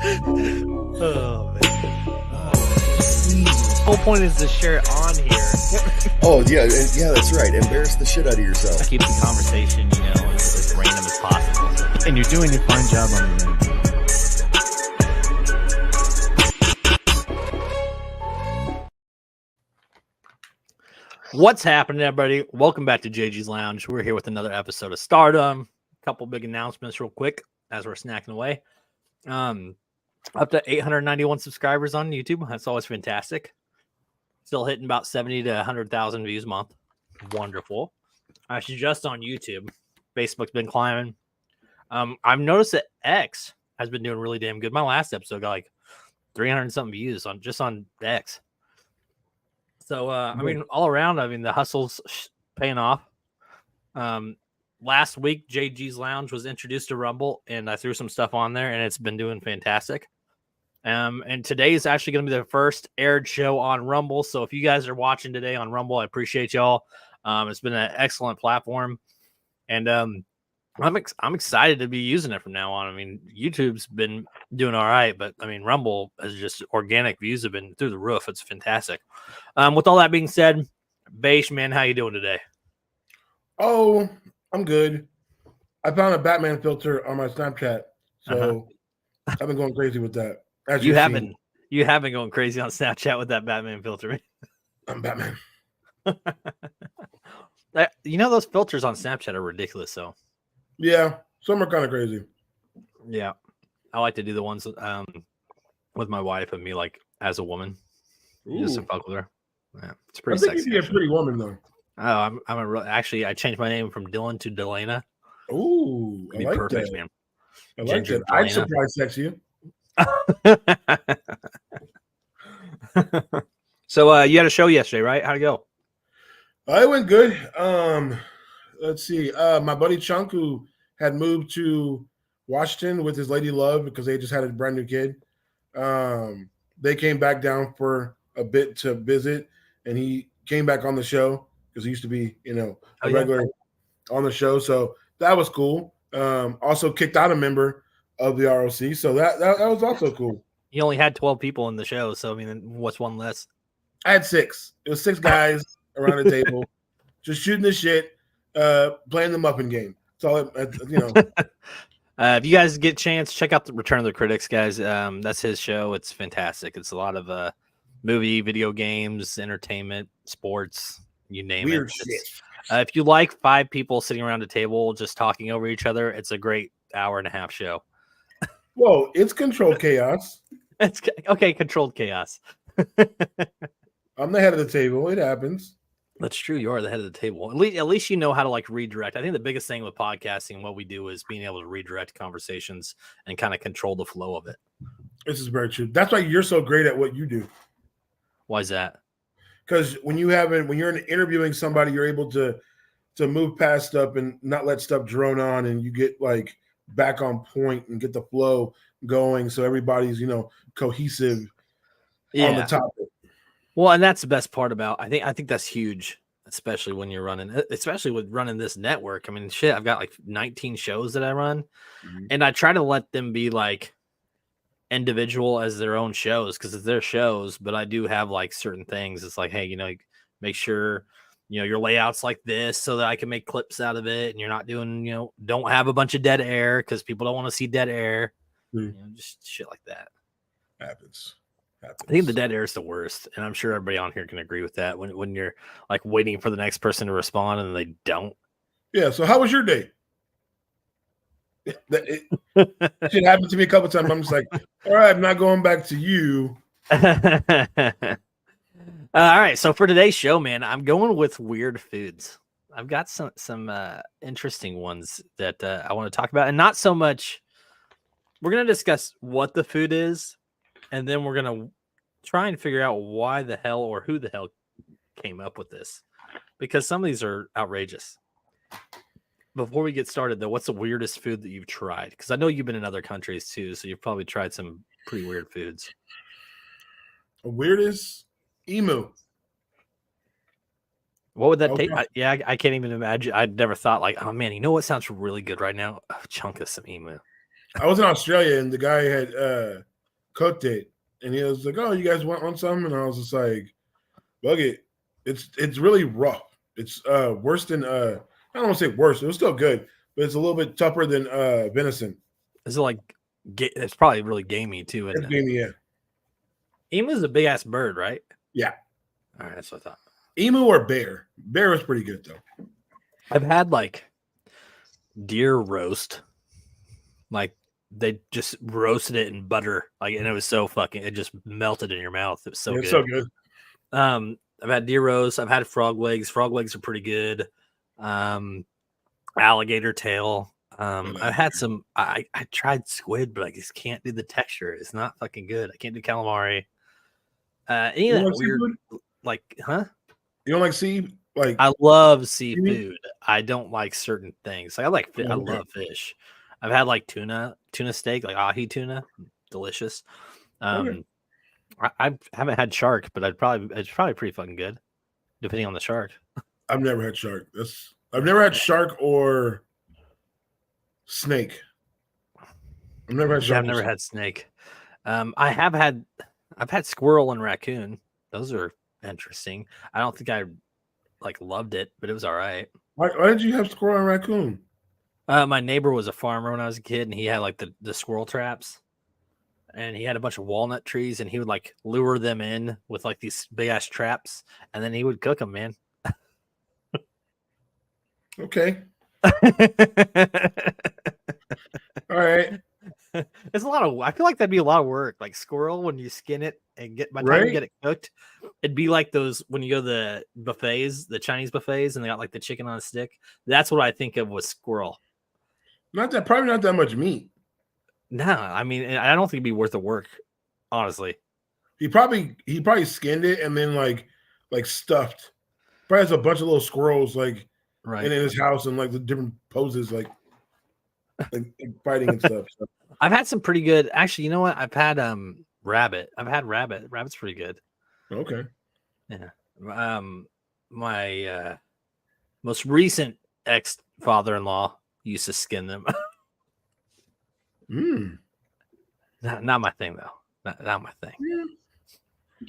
Oh, man. The whole point is to share it on here. Oh, yeah, that's right. Embarrass the shit out of yourself. Keep the conversation, as random as possible. And you're doing a fine job on your end. What's happening, everybody? Welcome back to JG's Lounge. We're here with another episode of Stardom. A couple big announcements real quick as we're snacking away. Up to 891 subscribers on YouTube. That's always fantastic. Still hitting about 70 to 100,000 views a month. Wonderful. Actually, just on YouTube. Facebook's been climbing. I've noticed that X has been doing really damn good. My last episode got like 300 and something views on X. So, all around, the hustle's paying off. Last week, JG's Lounge was introduced to Rumble, and I threw some stuff on there, and it's been doing fantastic. And today is actually going to be the first aired show on Rumble. So if you guys are watching today on Rumble, I appreciate y'all. It's been an excellent platform, and I'm excited to be using it from now on. YouTube's been doing all right, but Rumble has just organic views have been through the roof. It's fantastic. With all that being said, Baish, man, how you doing today? Oh, I'm good. I found a Batman filter on my Snapchat, so I've been going crazy with that. You have been going crazy on Snapchat with that Batman filter. I'm Batman. Those filters on Snapchat are ridiculous, though. Yeah, some are kind of crazy. Yeah, I like to do the ones with my wife and me, like as a woman. Just to fuck with her. Yeah, it's pretty sexy. I think you'd be a pretty woman, though. Oh, actually, I changed my name from Dylan to Delana. Ooh, I like perfect, that. Man. I like that. I'd surprise sex you. So you had a show yesterday, right? How'd it go? It went good. Let's see. My buddy Chunk, who had moved to Washington with his lady love because they just had a brand new kid. They came back down for a bit to visit, and he came back on the show because he used to be, a regular on the show. So that was cool. Also kicked out a member of the ROC, so that was also cool. You only had 12 people in the show, so what's one less? I had 6. It was 6 guys around the table, just shooting the shit, playing the Muffin game. So if you guys get a chance, check out the Return of the Critics, guys. That's his show. It's fantastic. It's a lot of movie, video games, entertainment, sports, you name weird it. Shit. If you like 5 people sitting around a table just talking over each other, it's a great hour-and-a-half show. Whoa, it's controlled chaos. It's okay, controlled chaos. I'm the head of the table. It happens. That's true. You are the head of the table. At least you know how to redirect. I think the biggest thing with podcasting, what we do is being able to redirect conversations and kind of control the flow of it. This is very true. That's why you're so great at what you do. Why is that? Because when you're interviewing somebody, you're able to move past stuff and not let stuff drone on, and you get back on point and get the flow going, so everybody's cohesive on the topic. Well, and that's the best part about. I think that's huge, especially when you're running this network. Shit, I've got 19 shows that I run, and I try to let them be individual as their own shows because it's their shows. But I do have certain things. It's hey, make sure your layout's like this so that I can make clips out of it, and you're not doing don't have a bunch of dead air because people don't want to see dead air. Just shit like that happens. I think the dead air is the worst, and I'm sure everybody on here can agree with that. When you're waiting for the next person to respond and they don't. Yeah. So how was your day? It happened to me a couple times. I'm just all right, I'm not going back to you. All right. So for today's show, man, I'm going with weird foods. I've got some interesting ones that I want to talk about, and not so much. We're going to discuss what the food is. And then we're going to try and figure out why the hell or who the hell came up with this. Because some of these are outrageous. Before we get started, though, what's the weirdest food that you've tried? Because I know you've been in other countries, too. So you've probably tried some pretty weird foods. The weirdest? Emu. What would that take? I can't even imagine. I'd never thought oh, man, you know what sounds really good right now? A chunk of some emu. I was in Australia and the guy had cooked it, and he was like, "Oh, you guys want some?" And I was just like, "Bug it, it's really rough. It's worse than I don't want to say worse. It was still good, but it's a little bit tougher than venison. Is it like? It's probably really gamey too, isn't It's it? gamey, yeah, Emu's a big ass bird, right? yeah. All right, that's what I thought. Emu or bear? Bear was pretty good though. I've had like deer roast, like they just roasted it in butter, like, and it was so fucking. It just melted in your mouth. It was so Yeah, good. it's so good. I've had deer roast. I've had frog legs. Frog legs are pretty good. Alligator tail. I've had some. I tried squid, but I just can't do the texture. It's not fucking good. I can't do calamari. Any You of don't that like weird, seafood? like, huh? You don't like sea? Like I love seaweed? seafood. I don't like certain things. Like I like, I Oh, okay. love fish. I've had like tuna steak, like ahi tuna, delicious. Okay. I haven't had shark, but it's probably pretty fucking good, depending on the shark. I've never had shark. I've never had shark or snake. I've never had See, I've shark. never had snake. I've had squirrel and raccoon. Those are interesting. I don't think I like loved it, but it was all right. Why did you have squirrel and raccoon? My neighbor was a farmer when I was a kid, and he had like the squirrel traps, and he had a bunch of walnut trees, and he would like lure them in with like these big ass traps, and then he would cook them, man. Okay. All right. It's a lot of. I feel like that'd be a lot of work. Like squirrel, when you skin it and get by the time you Right? get it cooked, it'd be like those when you go to the buffets, the Chinese buffets, and they got like the chicken on a stick. That's what I think of with squirrel. Probably not that much meat. No, I mean, I don't think it'd be worth the work, honestly. He probably skinned it and then like stuffed. Probably has a bunch of little squirrels like Right. in his house and like the different poses like fighting and stuff. So. I've had some pretty good. Actually, you know what? I've had rabbit. I've had rabbit. Rabbit's pretty good. Okay. Yeah. My most recent ex father-in-law used to skin them. Not my thing though. Not my thing.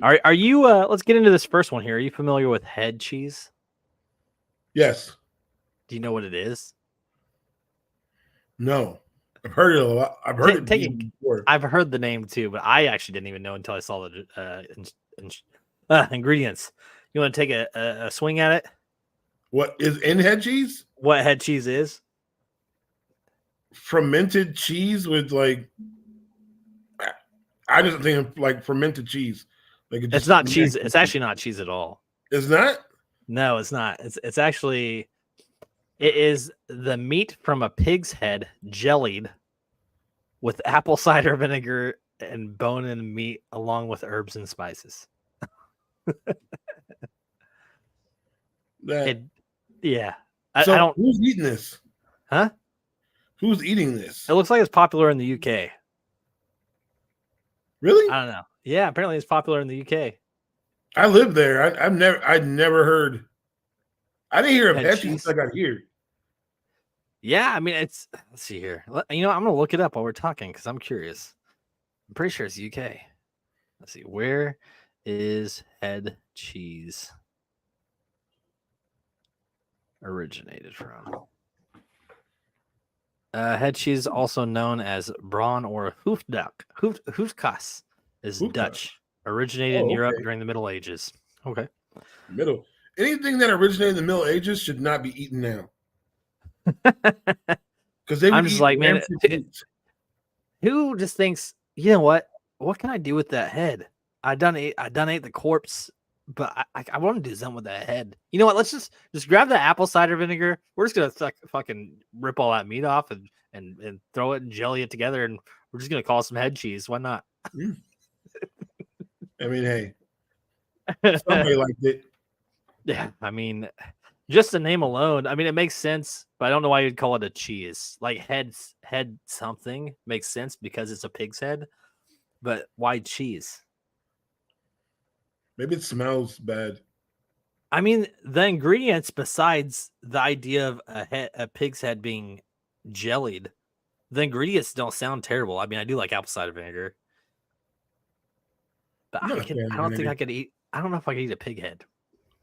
Yeah. Are you? Let's get into this first one here. Are you familiar with head cheese? Yes. Do you know what it is? No. I've heard it a lot. I've heard it before. I've heard the name too, but I actually didn't even know until I saw the ingredients. You want to take a swing at it? What is in head cheese? What head cheese is? Fermented cheese with like. I just think of like fermented cheese. Like It's not cheese. It's actually not cheese at all. It's not? No, it's not. It's actually. It is the meat from a pig's head jellied with apple cider vinegar and bone and meat along with herbs and spices. Yeah. I don't. Who's eating this? Huh? Who's eating this? It looks like it's popular in the UK. Really? I don't know. Yeah, apparently it's popular in the UK. I live there. I'd never heard. I didn't hear of head cheese until I got here. Yeah, I mean, let's see here. You know, I'm going to look it up while we're talking because I'm curious. I'm pretty sure it's UK. Let's see. Where is head cheese originated from? Head cheese, also known as brawn or hoofduck. Hoofkas is Dutch. Originated in Europe during the Middle Ages. Okay. Anything that originated in the Middle Ages should not be eaten now. Because I'm just like, man, who just thinks, you know what can I do with that head? I done ate the corpse, but I want to do something with that head. You know what? Let's just grab the apple cider vinegar. We're just gonna fucking rip all that meat off and throw it and jelly it together, and we're just gonna call it some head cheese. Why not? I mean, hey, somebody liked it. Yeah, I mean, just the name alone, I mean, it makes sense, but I don't know why you'd call it a cheese. Like head something makes sense because it's a pig's head, but why cheese? Maybe it smells bad. I mean, the ingredients besides the idea of a pig's head being jellied The ingredients don't sound terrible. I mean, I do like apple cider vinegar, but I'm not I a fan of don't think vinegar. I could eat. I don't know if I could eat a pig head.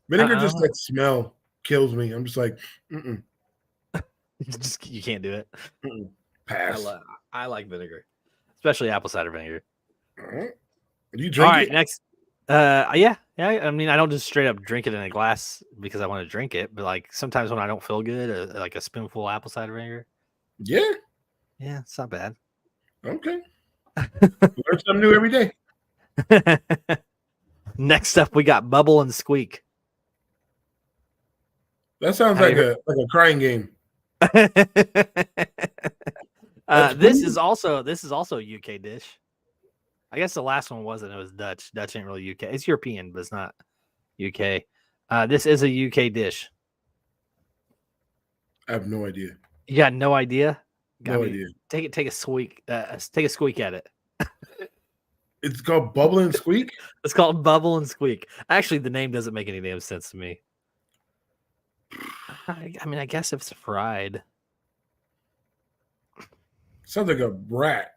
Vinegar, I just don't know. that smell kills me. I'm just like, mm-mm, You can't do it. mm-mm. I Pass. like vinegar, especially apple cider vinegar. Do you All drink right, it? next. Yeah. I mean, I don't just straight up drink it in a glass because I want to drink it, but like sometimes when I don't feel good, like a spoonful of apple cider vinegar. Yeah. Yeah, it's not bad. Okay. Learn something new every day. Next up, we got Bubble and Squeak. That sounds Have like you a crying game. This is also a UK dish. I guess the last one wasn't. It was Dutch. Dutch ain't really UK. It's European, but it's not UK. This is a UK dish. I have no idea. You got no idea? No idea. Take a squeak. Take a squeak at it. It's called Bubble and Squeak. It's called Bubble and Squeak. Actually, the name doesn't make any damn sense to me. I mean, I guess if it's fried. Sounds like a rat.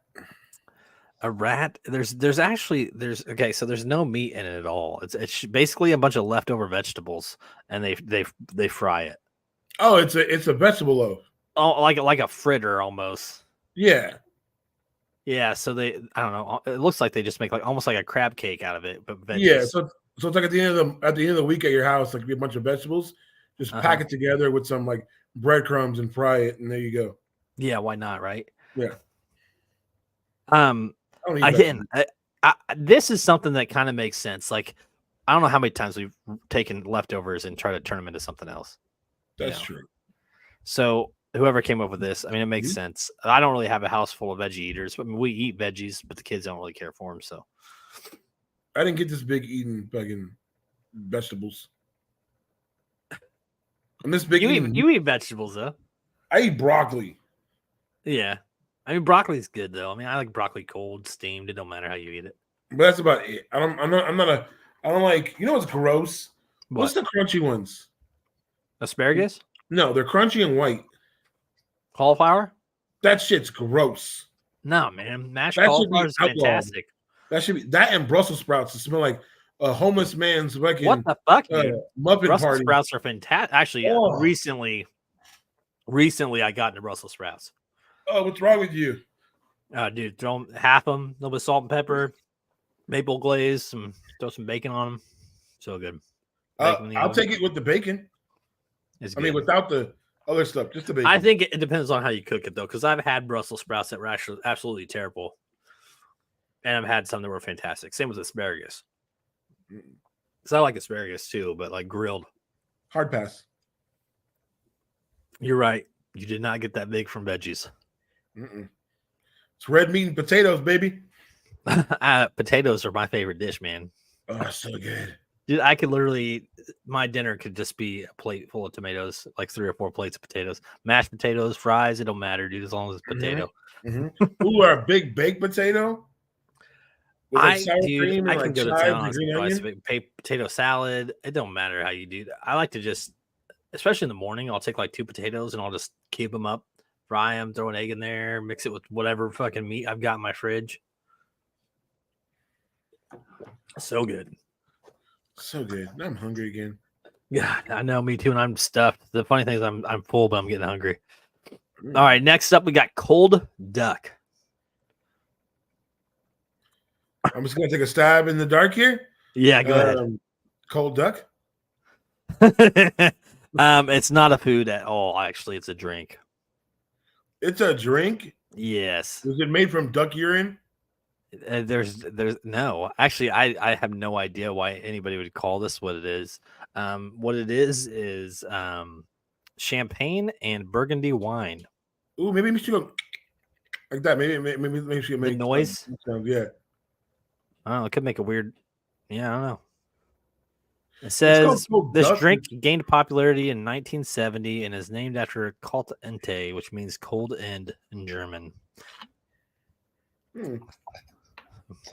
A rat? There's okay, so there's no meat in it at all. It's basically a bunch of leftover vegetables, and they fry it. Oh, it's a vegetable loaf. Oh, like a fritter almost. Yeah. Yeah, so I don't know. It looks like they just make like almost like a crab cake out of it, but veggies. Yeah. So it's like at the end of the week at your house, like be a bunch of vegetables. Just pack it together with some like breadcrumbs and fry it, and there you go. Yeah, why not, right? Yeah. Again, this is something that kind of makes sense. Like, I don't know how many times we've taken leftovers and tried to turn them into something else. That's true. So whoever came up with this, I mean, it makes sense. I don't really have a house full of veggie eaters, but we eat veggies, but the kids don't really care for them. So I didn't get this big eating fucking vegetables. I'm this big. You eat vegetables though. I eat broccoli. Yeah, I mean broccoli's good though. I mean, I like broccoli cold, steamed. It don't matter how you eat it. But that's about it. I don't like. You know what's gross? What's the crunchy ones? Asparagus? No, they're crunchy and white. Cauliflower? That shit's gross. No, man. Mashed cauliflower is fantastic. That should be that and Brussels sprouts. It smell like a homeless man's fucking what the fuck, dude? Muppet Brussels party. Sprouts are fantastic. Actually, recently I got into Brussels sprouts. Oh, what's wrong with you? Dude, throw them, half them, a little bit of salt and pepper, maple glaze, throw some bacon on them. So good. I'll take it with the bacon. I mean, without the other stuff, just the bacon. I think it depends on how you cook it, though, because I've had Brussels sprouts that were actually absolutely terrible, and I've had some that were fantastic. Same with asparagus. Because I like asparagus too, but like grilled. Hard pass. You're right. You did not get that big from veggies. It's red meat and potatoes, baby. Potatoes are my favorite dish, man. Oh, so good. Dude, I could literally, my dinner could just be a plate full of tomatoes, like 3 or 4 plates of potatoes. Mashed potatoes, fries, it don't matter, dude, as long as it's potato. Ooh, a big baked potato? I can go to town on some potato salad. It don't matter how you do that. I like to just, especially in the morning, I'll take like 2 potatoes and I'll just keep them up, fry them, throw an egg in there, mix it with whatever fucking meat I've got in my fridge. So good. So good. Now I'm hungry again. Yeah, I know, me too, and I'm stuffed. The funny thing is I'm full, but I'm getting hungry. All right, next up we got cold duck. I'm just gonna take a stab in the dark here. Yeah, go ahead. Cold duck. It's not a food at all. Actually, it's a drink. It's a drink. Yes. Was it made from duck urine? There's no. Actually, I have no idea why anybody would call this what it is. What it is champagne and Burgundy wine. Ooh, maybe we should go like that. Maybe we should make the noise. Yeah. I don't know. It could make a weird. Yeah, I don't know. It says this drink gained popularity in 1970 and is named after Kalt Ente, which means cold end in German.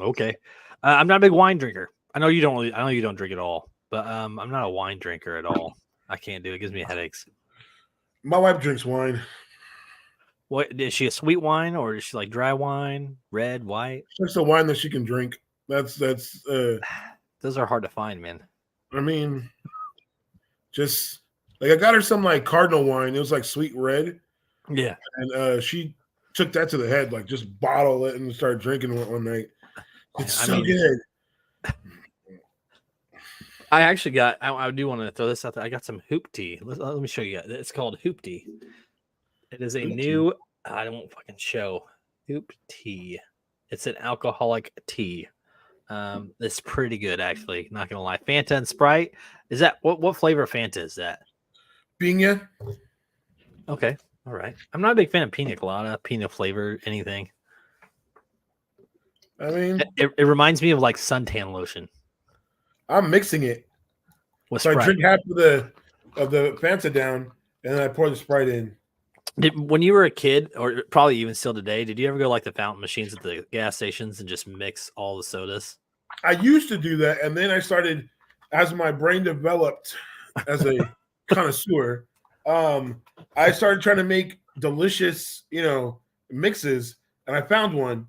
Okay. I'm not a big wine drinker. I know you don't drink at all, but I'm not a wine drinker at all. I can't do it. It gives me headaches. My wife drinks wine. What is she, a sweet wine or is she like dry wine, red, white? That's the wine that she can drink. That's Those are hard to find, man. I mean, just like I got her some like cardinal wine. It was like sweet red, Yeah. and she took that to the head, like just bottle it and start drinking one night. It's I so mean, good. I actually got. I do want to throw this out there. I got some hoop tea. Let me show you. It's called hoop tea. It is a Hoop tea? new. I won't fucking show hoop tea. It's an alcoholic tea. It's pretty good actually. Not gonna lie. Fanta and Sprite. Is that what flavor of Fanta is that? Pina. Okay. All right. I'm not a big fan of pina colada, pina flavor, anything. I mean, It reminds me of like suntan lotion I'm mixing it. with So I Sprite. drink half of the Fanta down, and then I pour the Sprite in. When you were a kid, or probably even still today, did you ever go like the fountain machines at the gas stations and just mix all the sodas? I used to do that, and then I started, as my brain developed as a connoisseur, I started trying to make delicious, mixes, and I found one.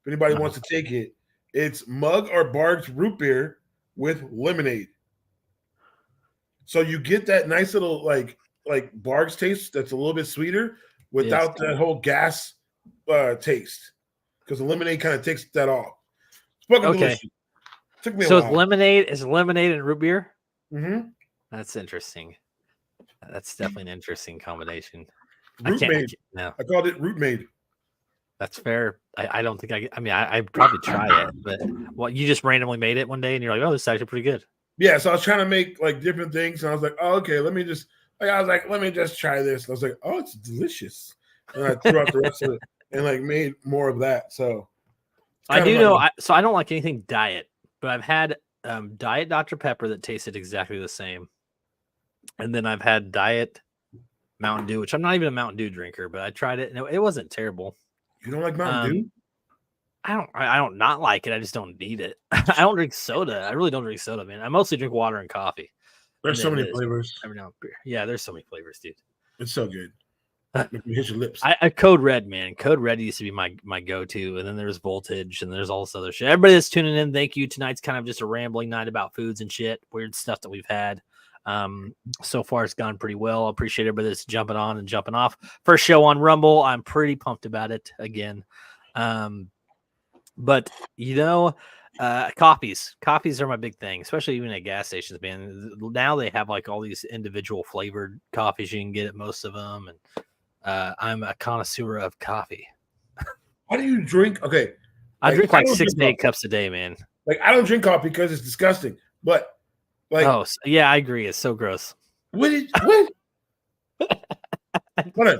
If anybody wants to take it, it's Mug or Barg's root beer with lemonade. So you get that nice little like Barg's taste that's a little bit sweeter without that whole gas taste, because the lemonade kind of takes that off. It's fucking delicious. Took me a So while. it's lemonade and root beer. Mm-hmm. That's interesting. That's definitely an interesting combination. Root made. No, I called it root made. that's fair. I don't think I'd probably try it, but you just randomly made it one day and you're like, oh, this is actually pretty good. Yeah, so I was trying to make like different things, and I was like, oh, okay, let me just try this. And I was like, oh, it's delicious. And I threw out the rest of it and like made more of that. So I do know. So I don't like anything diet, but I've had diet Dr. Pepper that tasted exactly the same, and then I've had diet Mountain Dew, which I'm not even a Mountain Dew drinker, but I tried it and it wasn't terrible. You don't like Mountain Dew? I don't not like it. I just don't need it. I don't drink soda. I really don't drink soda, man. I mostly drink water and coffee. There's so many flavors. Every now and beer. Yeah, there's so many flavors, dude. It's so good. You hit your lips. I Code Red, man. Code Red used to be my go-to, and then there's Voltage, and there's all this other shit. Everybody that's tuning in, thank you. Tonight's kind of just a rambling night about foods and shit, weird stuff that we've had. So far it's gone pretty well. I appreciate everybody that's jumping on and jumping off. First show on Rumble. I'm pretty pumped about it again. But coffees are my big thing, especially even at gas stations, man. Now they have like all these individual flavored coffees you can get at most of them, and I'm a connoisseur of coffee. Why do you drink? Okay, I drink like 6 to 8 cups a day, man. Like, I don't drink coffee because it's disgusting, but like, yeah, I agree, it's so gross. What?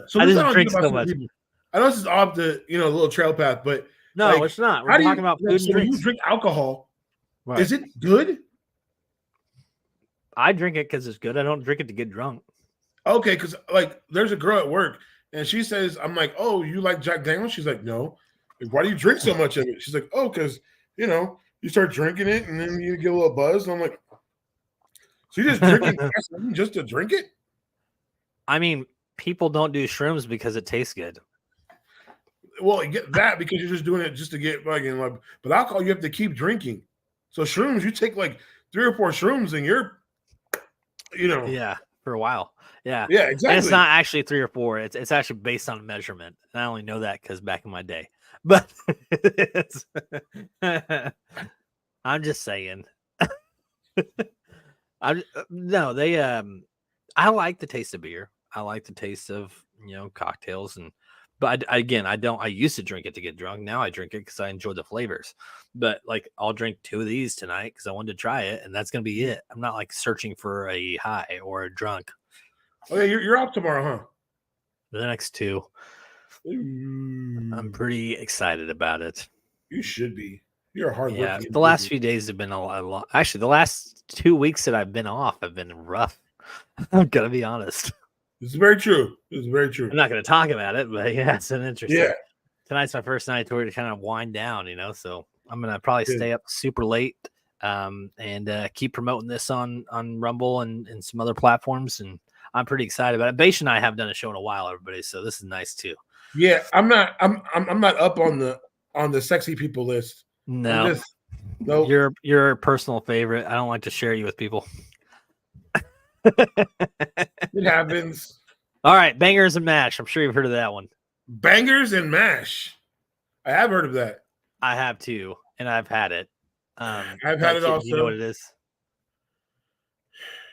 So I just drink so much. I know this is off the little trail path, but no, like, it's not. We're talking about food and so drinks. you drink alcohol. Right. Is it good? I drink it because it's good. I don't drink it to get drunk. Okay, because like there's a girl at work and she says, I'm like, oh, you like Jack Daniels? She's like, no. Like, why do you drink so much of it? She's like, oh, because you start drinking it and then you get a little buzz. And I'm like, so you just drinking gasoline just to drink it? I mean, people don't do shrooms because it tastes good. Well, you get that because you're just doing it just to get fucking like. But alcohol, you have to keep drinking. So shrooms, you take like 3 or 4 shrooms, and you're, yeah, for a while. Yeah, exactly. And it's not actually 3 or 4. It's actually based on measurement. And I only know that because back in my day. But I'm just saying. I like the taste of beer. I like the taste of cocktails, but I used to drink it to get drunk. Now I drink it because I enjoy the flavors. But like, I'll drink 2 of these tonight because I wanted to try it, and that's gonna be it. I'm not like searching for a high or a drunk. Okay, you're out tomorrow, huh? The next 2. I'm pretty excited about it. You should be. You're a hard. Yeah, the last few days have been a lot. Actually, the last 2 weeks that I've been off have been rough. I'm gonna be honest. It's very true. It's very true. I'm not gonna talk about it, but yeah, it's an interesting. Yeah. Tonight's my first night to kind of wind down, so I'm gonna probably stay up super late, and keep promoting this on Rumble and some other platforms, and I'm pretty excited about it. Baish and I haven't done a show in a while, everybody, so this is nice too. Yeah, I'm not. I'm not up on the sexy people list. I'm No, just no. you're a personal favorite. I don't like to share you with people. It happens. All right, bangers and mash. I'm sure you've heard of that one. Bangers and mash. I have heard of that. I have too, and I've had it. I've had it also. You know what it is?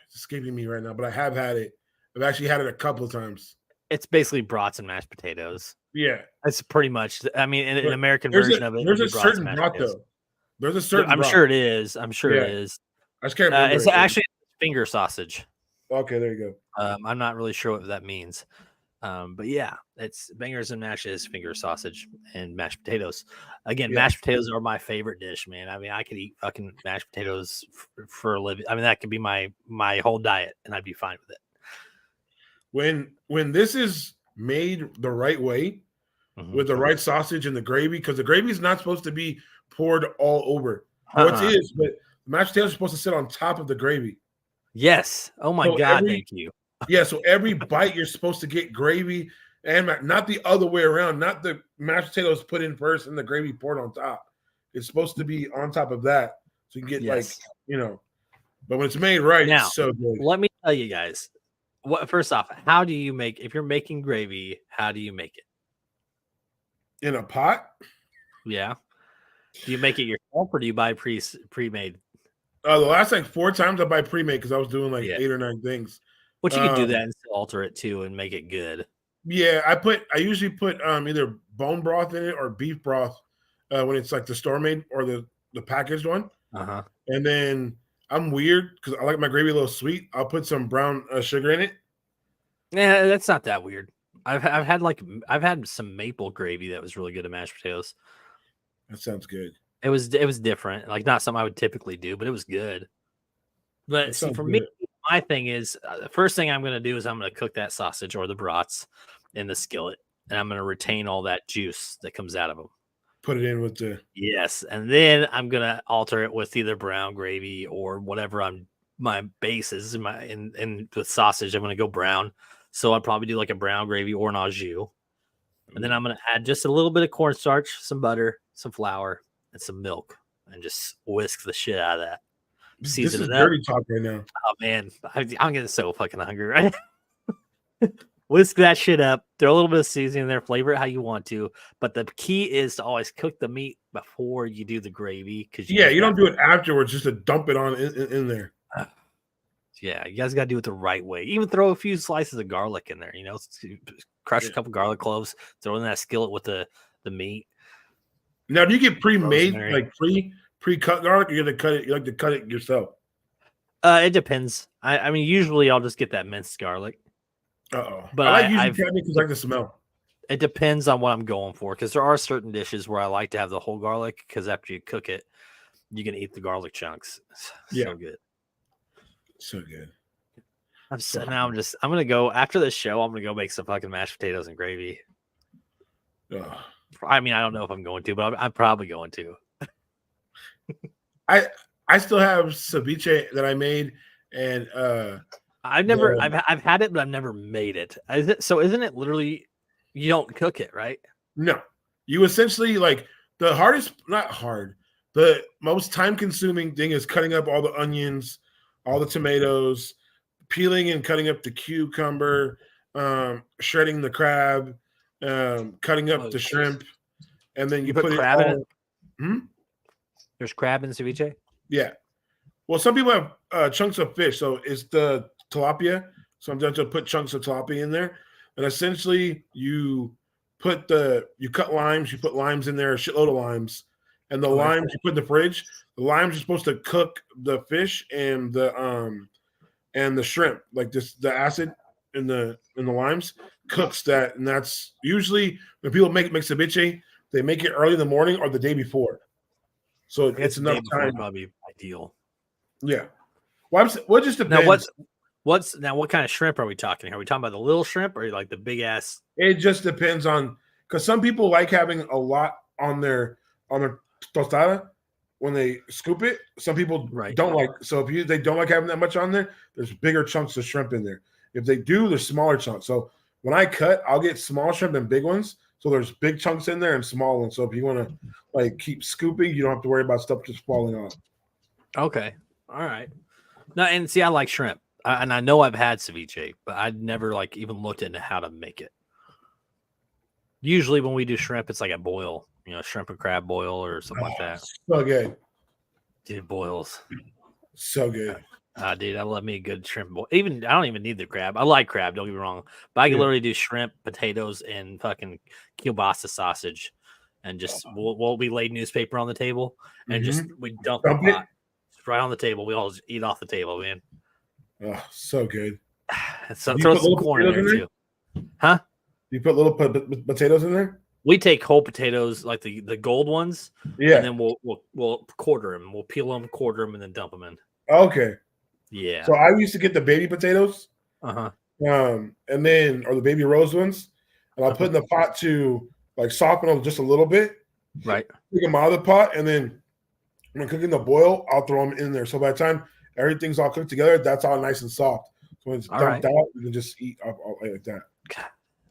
It's escaping me right now, but I have had it. I've actually had it a couple of times. It's basically brats and mashed potatoes. Yeah, It's pretty much. I mean, an American there's version of it. There's would a be brats and certain mashed brat potatoes. though. There's a certain. I'm brat. sure it is. I'm sure it Yeah. is. I just can't remember. It's actually finger sausage. Okay, there you go. I'm not really sure what that means. But yeah, it's bangers and mash is finger sausage and mashed potatoes. Again, Yeah. mashed potatoes are my favorite dish, man. I mean, I could eat fucking mashed potatoes for a living. I mean, that could be my whole diet, and I'd be fine with it. When this is made the right way, Mhm. with the right sausage and the gravy, because the gravy is not supposed to be poured all over. What it is, but the mashed potatoes are supposed to sit on top of the gravy. Yes. Oh my So God, thank you. Yeah, so every bite you're supposed to get gravy and not the other way around, not the mashed potatoes put in first and the gravy poured on top. It's supposed to be on top of that. So you can get Yes. but when it's made right, Now, it's so good. let me tell you guys. First off, how do you make if you're making gravy? How do you make it? In a pot? Yeah. Do you make it yourself or do you buy pre-made? The last 4 times I buy pre-made because I was doing 8 or 9 things. Which you can do that and still alter it too and make it good. Yeah, I usually put either bone broth in it or beef broth when it's the store made or the packaged one. Uh-huh. And then I'm weird because I like my gravy a little sweet. I'll put some brown sugar in it. Yeah, that's not that weird. I've had some maple gravy that was really good to mashed potatoes. That sounds good. It was different, not something I would typically do, but it was good. But see, for me, my thing is the first thing I'm going to do is I'm going to cook that sausage or the brats in the skillet, and I'm going to retain all that juice that comes out of them. Put it in with the and then I'm going to alter it with either brown gravy or whatever my base is in with sausage. I'm going to go brown, so I'll probably do a brown gravy or an au jus, and then I'm going to add just a little bit of cornstarch, some butter, some flour, and some milk, and just whisk the shit out of that. Season this is dirty talk right now. Oh man, I'm getting so fucking hungry right now. Whisk that shit up. Throw a little bit of seasoning in there. Flavor it how you want to. But the key is to always cook the meat before you do the gravy. You don't do it afterwards just to dump it on in there. Yeah, you guys got to do it the right way. Even throw a few slices of garlic in there. Crush a couple garlic cloves. Throw in that skillet with the meat. Now, do you get pre-made, pre-cut garlic? Or you like to cut it yourself? It depends. I mean, usually I'll just get that minced garlic. But I like using cut because I like the smell. It depends on what I'm going for, because there are certain dishes where I like to have the whole garlic, because after you cook it, you can eat the garlic chunks. So good. So good. I'm gonna go after this show. I'm gonna go make some fucking mashed potatoes and gravy. I mean, I don't know if I'm going to, but I'm probably going to. I still have ceviche that I made, and I've had it, but I've never made it. Isn't it literally you don't cook it, right? No, you essentially the most time-consuming thing is cutting up all the onions, all the tomatoes, peeling and cutting up the cucumber, shredding the crab, cutting up the shrimp, and then you put crab in it. There's crab in ceviche? Yeah. Well, some people have chunks of fish, so it's the tilapia. Sometimes they'll put chunks of tilapia in there, and essentially you cut limes. You put limes in there, a shitload of limes, and the limes you put in the fridge. The limes are supposed to cook the fish and the shrimp, the acid in the limes cooks that, and that's usually when people make ceviche, they make it early in the morning or the day before. So it's enough time. Probably ideal. Yeah. Well, what just depends. Now what kind of shrimp are we talking? Are we talking about the little shrimp or like the big ass? It just depends on, because some people like having a lot on their tostada when they scoop it. Some people don't like. So if they don't like having that much on there, there's bigger chunks of shrimp in there. If they do, there's smaller chunks. So when I cut, I'll get small shrimp and big ones. So there's big chunks in there and small ones. So if you want to like keep scooping, you don't have to worry about stuff just falling off. Okay. All right. No, and see, I like shrimp, and I know I've had ceviche, but I'd never like even looked into how to make it. Usually, when we do shrimp, it's like a boil, shrimp and crab boil or something like that. So good. Dude, boils. So good. Dude, I love me a good shrimp boil. I don't even need the crab. I like crab, don't get me wrong, but I can literally do shrimp, potatoes, and fucking kielbasa sausage, and just we laid newspaper on the table and just we dump the pot right on the table. We all just eat off the table, man. Oh, so good. So throw some corn in there too. Huh? You put little potatoes in there? We take whole potatoes, like the gold ones, and then we'll quarter them. We'll peel them, quarter them, and then dump them in. Okay. Yeah. So I used to get the baby potatoes, and then or the baby rose ones, and I'll put in the pot to like soften them just a little bit. Right. Take them out of the pot, and then when I'm cooking the boil, I'll throw them in there. So by the time everything's all cooked together, that's all nice and soft. So when it's dumped out, you can just eat up all like that. God,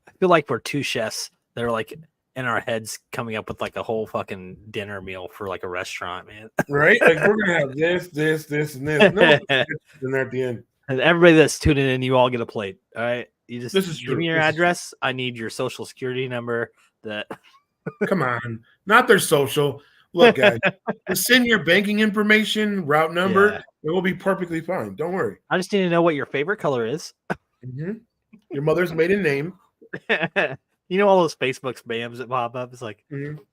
I feel like we're two chefs that are like in our heads coming up with like a whole fucking dinner meal for like a restaurant, man. Right? Like we're gonna have this, and this. No, in there at the end. And everybody that's tuning in, you all get a plate. All right. You just This is give true. me your address. I need your social security number. Come on, not their social. Look, guys, just send your banking information, route number. Yeah. It will be perfectly fine. Don't worry. I just need to know what your favorite color is. Your mother's maiden name. You know all those Facebook spams that pop up? It's like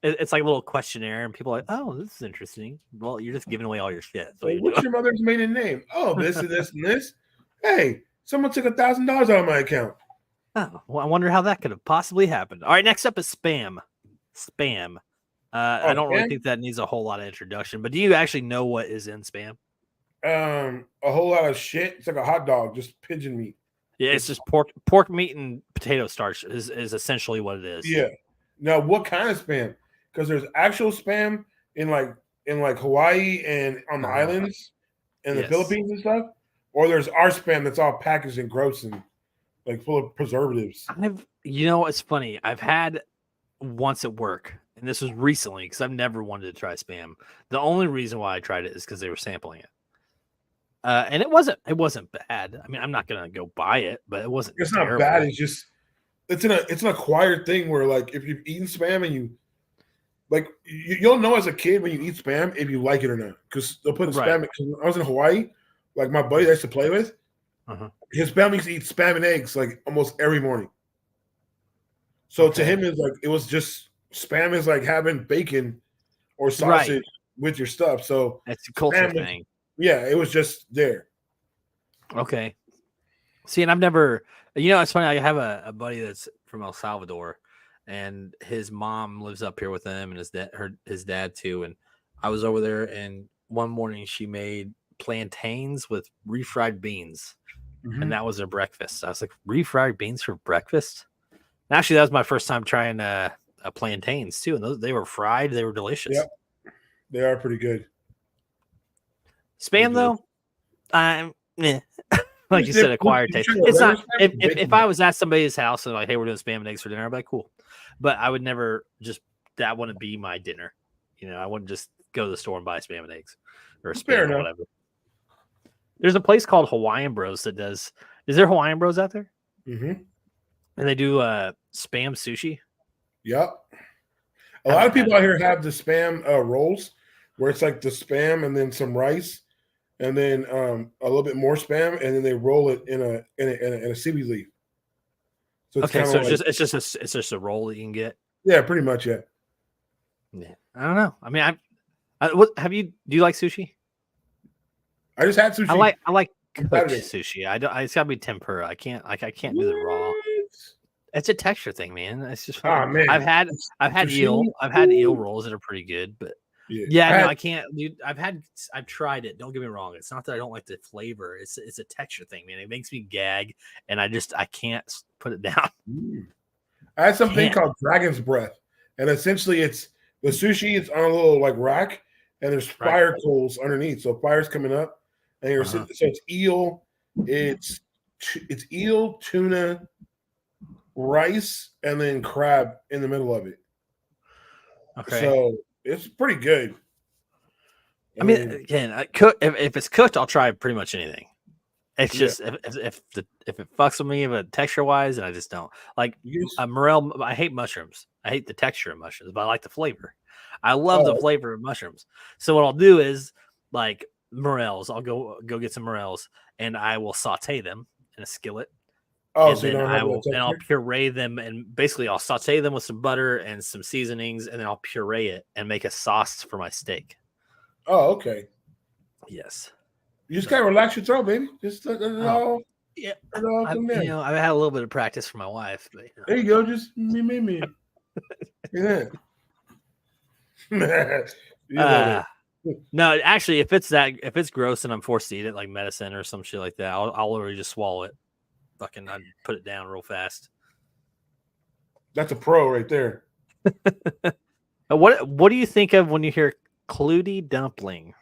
it's like a little questionnaire, and people are like, "Oh, this is interesting." Well, you're just giving away all your shit. What's your mother's maiden name? Oh, this and this and this. Hey, someone took $1,000 out of my account. Oh, well, I wonder how that could have possibly happened. All right, next up is spam. Spam. I don't really think that needs a whole lot of introduction, but do you actually know what is in spam? A whole lot of shit. It's like a hot dog, just pigeon meat. Yeah, it's just pork meat and potato starch is essentially what it is. Yeah. Now, what kind of spam? Because there's actual spam in like Hawaii and on the islands and the Philippines and stuff, or there's our spam that's all packaged and gross and like full of preservatives. It's funny. I've had once at work, and this was recently because I've never wanted to try spam. The only reason why I tried it is because they were sampling it. And it wasn't bad. I mean, I'm not gonna go buy it, but it wasn't. It's terrible. not bad. It's just it's an acquired thing where like if you've eaten spam and you like you'll know as a kid when you eat spam if you like it or not because they'll put spam. When I was in Hawaii, like my buddy I used to play with, his family used to eat spam and eggs like almost every morning. So to him, it's like it was just spam is like having bacon or sausage with your stuff. So it's a culture thing. Yeah, it was just there. Okay. See, and I've never, it's funny. I have a buddy that's from El Salvador, and his mom lives up here with him, and his dad too. And I was over there, and one morning she made plantains with refried beans, and that was their breakfast. I was like, refried beans for breakfast? And actually, that was my first time trying plantains too, and they were fried. They were delicious. Yep, they are pretty good. Spam though, like you said, acquired taste. It's not. If I was at somebody's house and like, hey, we're doing spam and eggs for dinner, I'd be like, cool. But I would never that wouldn't be my dinner. I wouldn't just go to the store and buy spam and eggs or spam or whatever. There's a place called Hawaiian Bros that does. Is there Hawaiian Bros out there? And they do spam sushi. Yep. A lot of people out here have the spam rolls where it's like the spam and then some rice. And then a little bit more spam, and then they roll it in a seaweed leaf. So it's just a roll that you can get. Yeah, pretty much. Yeah. Yeah, I don't know. I mean, do you like sushi? I just had sushi. I like cooked sushi. It's gotta be tempura. I can't do the raw. It's a texture thing, man. It's just fun. Man. I've had eel. I've had eel rolls that are pretty good, but. No, I can't. Dude, I've tried it. Don't get me wrong. It's not that I don't like the flavor. It's a texture thing, man. It makes me gag, and I can't put it down. I had something called dragon's breath, and essentially it's the sushi. It's on a little like rack, and there's fire coals underneath. So fire's coming up, and so it's eel. It's eel, tuna, rice, and then crab in the middle of it. Okay. So it's pretty good. I mean, again, if it's cooked, I'll try pretty much anything. It's Yeah. just if it fucks with me, but texture wise, and I just don't like Yes. morel. I hate mushrooms. I hate the texture of mushrooms, but I like the flavor. I love the flavor of mushrooms. So what I'll do is like morels. I'll go get some morels, and I will saute them in a skillet. Oh, And so you then don't have that I'll texture? puree them, and basically I'll saute them with some butter and some seasonings, and then I'll puree it and make a sauce for my steak. Oh, okay. Yes. You just gotta relax your throat, baby. Just let it all. Yeah, let it all come down. I've had a little bit of practice for my wife. But, There you go. Just me. Yeah. No, actually, if it's gross and I'm forced to eat it like medicine or some shit like that, I'll literally just swallow it. Fucking, I'd put it down real fast. That's a pro right there. What do you think of when you hear Clootie dumpling?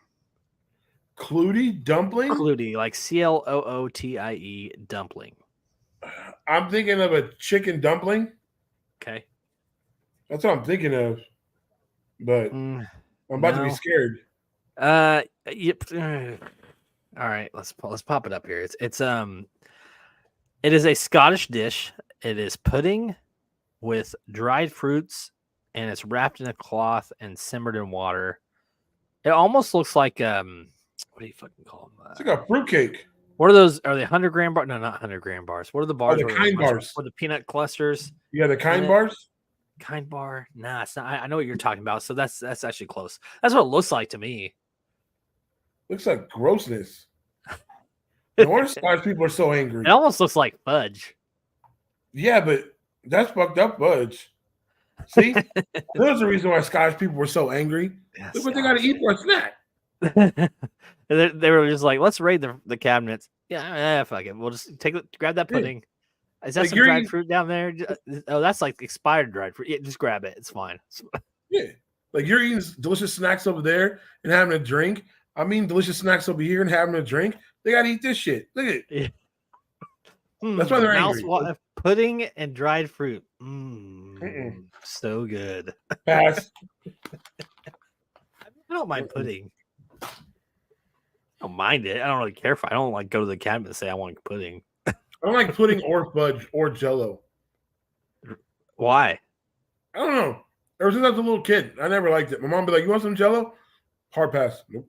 Clootie dumpling? Clootie, like CLOOTIE dumpling. I'm thinking of a chicken dumpling. Okay. That's what I'm thinking of. But I'm about to be scared. Yep. All right, let's pop it up here. It is a Scottish dish. It is pudding with dried fruits, and it's wrapped in a cloth and simmered in water. It almost looks like what do you fucking call them? It's like a fruitcake. What are those? Are they 100-gram bars? No, not 100-gram bars. What are the bars? The kind bars. Or the peanut clusters? Yeah, the kind bars. Kind bar? Nah, it's not. I know what you're talking about. So that's actually close. That's what it looks like to me. Looks like grossness. No wonder Scottish people are so angry. It almost looks like fudge. Yeah, but that's fucked up fudge. See, there's the reason why Scottish people were so angry. Look what they got to eat for a snack. They were just like, let's raid the cabinets. Yeah, fuck it. We'll just grab that pudding. Is that Like some dried fruit down there? Oh, that's like expired dried fruit. Yeah, just grab it. It's fine. Yeah, like you're eating delicious snacks over there and having a drink. I mean, delicious snacks over here and having a drink. They got to eat this shit. Look at it. Yeah. That's why they're angry. Pudding and dried fruit. So good. Pass. I don't mind pudding. I don't mind it. I don't really care if I don't like go to the cabinet and say I want pudding. I don't like pudding or fudge or Jello. Why? I don't know. Ever since I was a little kid, I never liked it. My mom would be like, "You want some Jello?" Hard pass. Nope.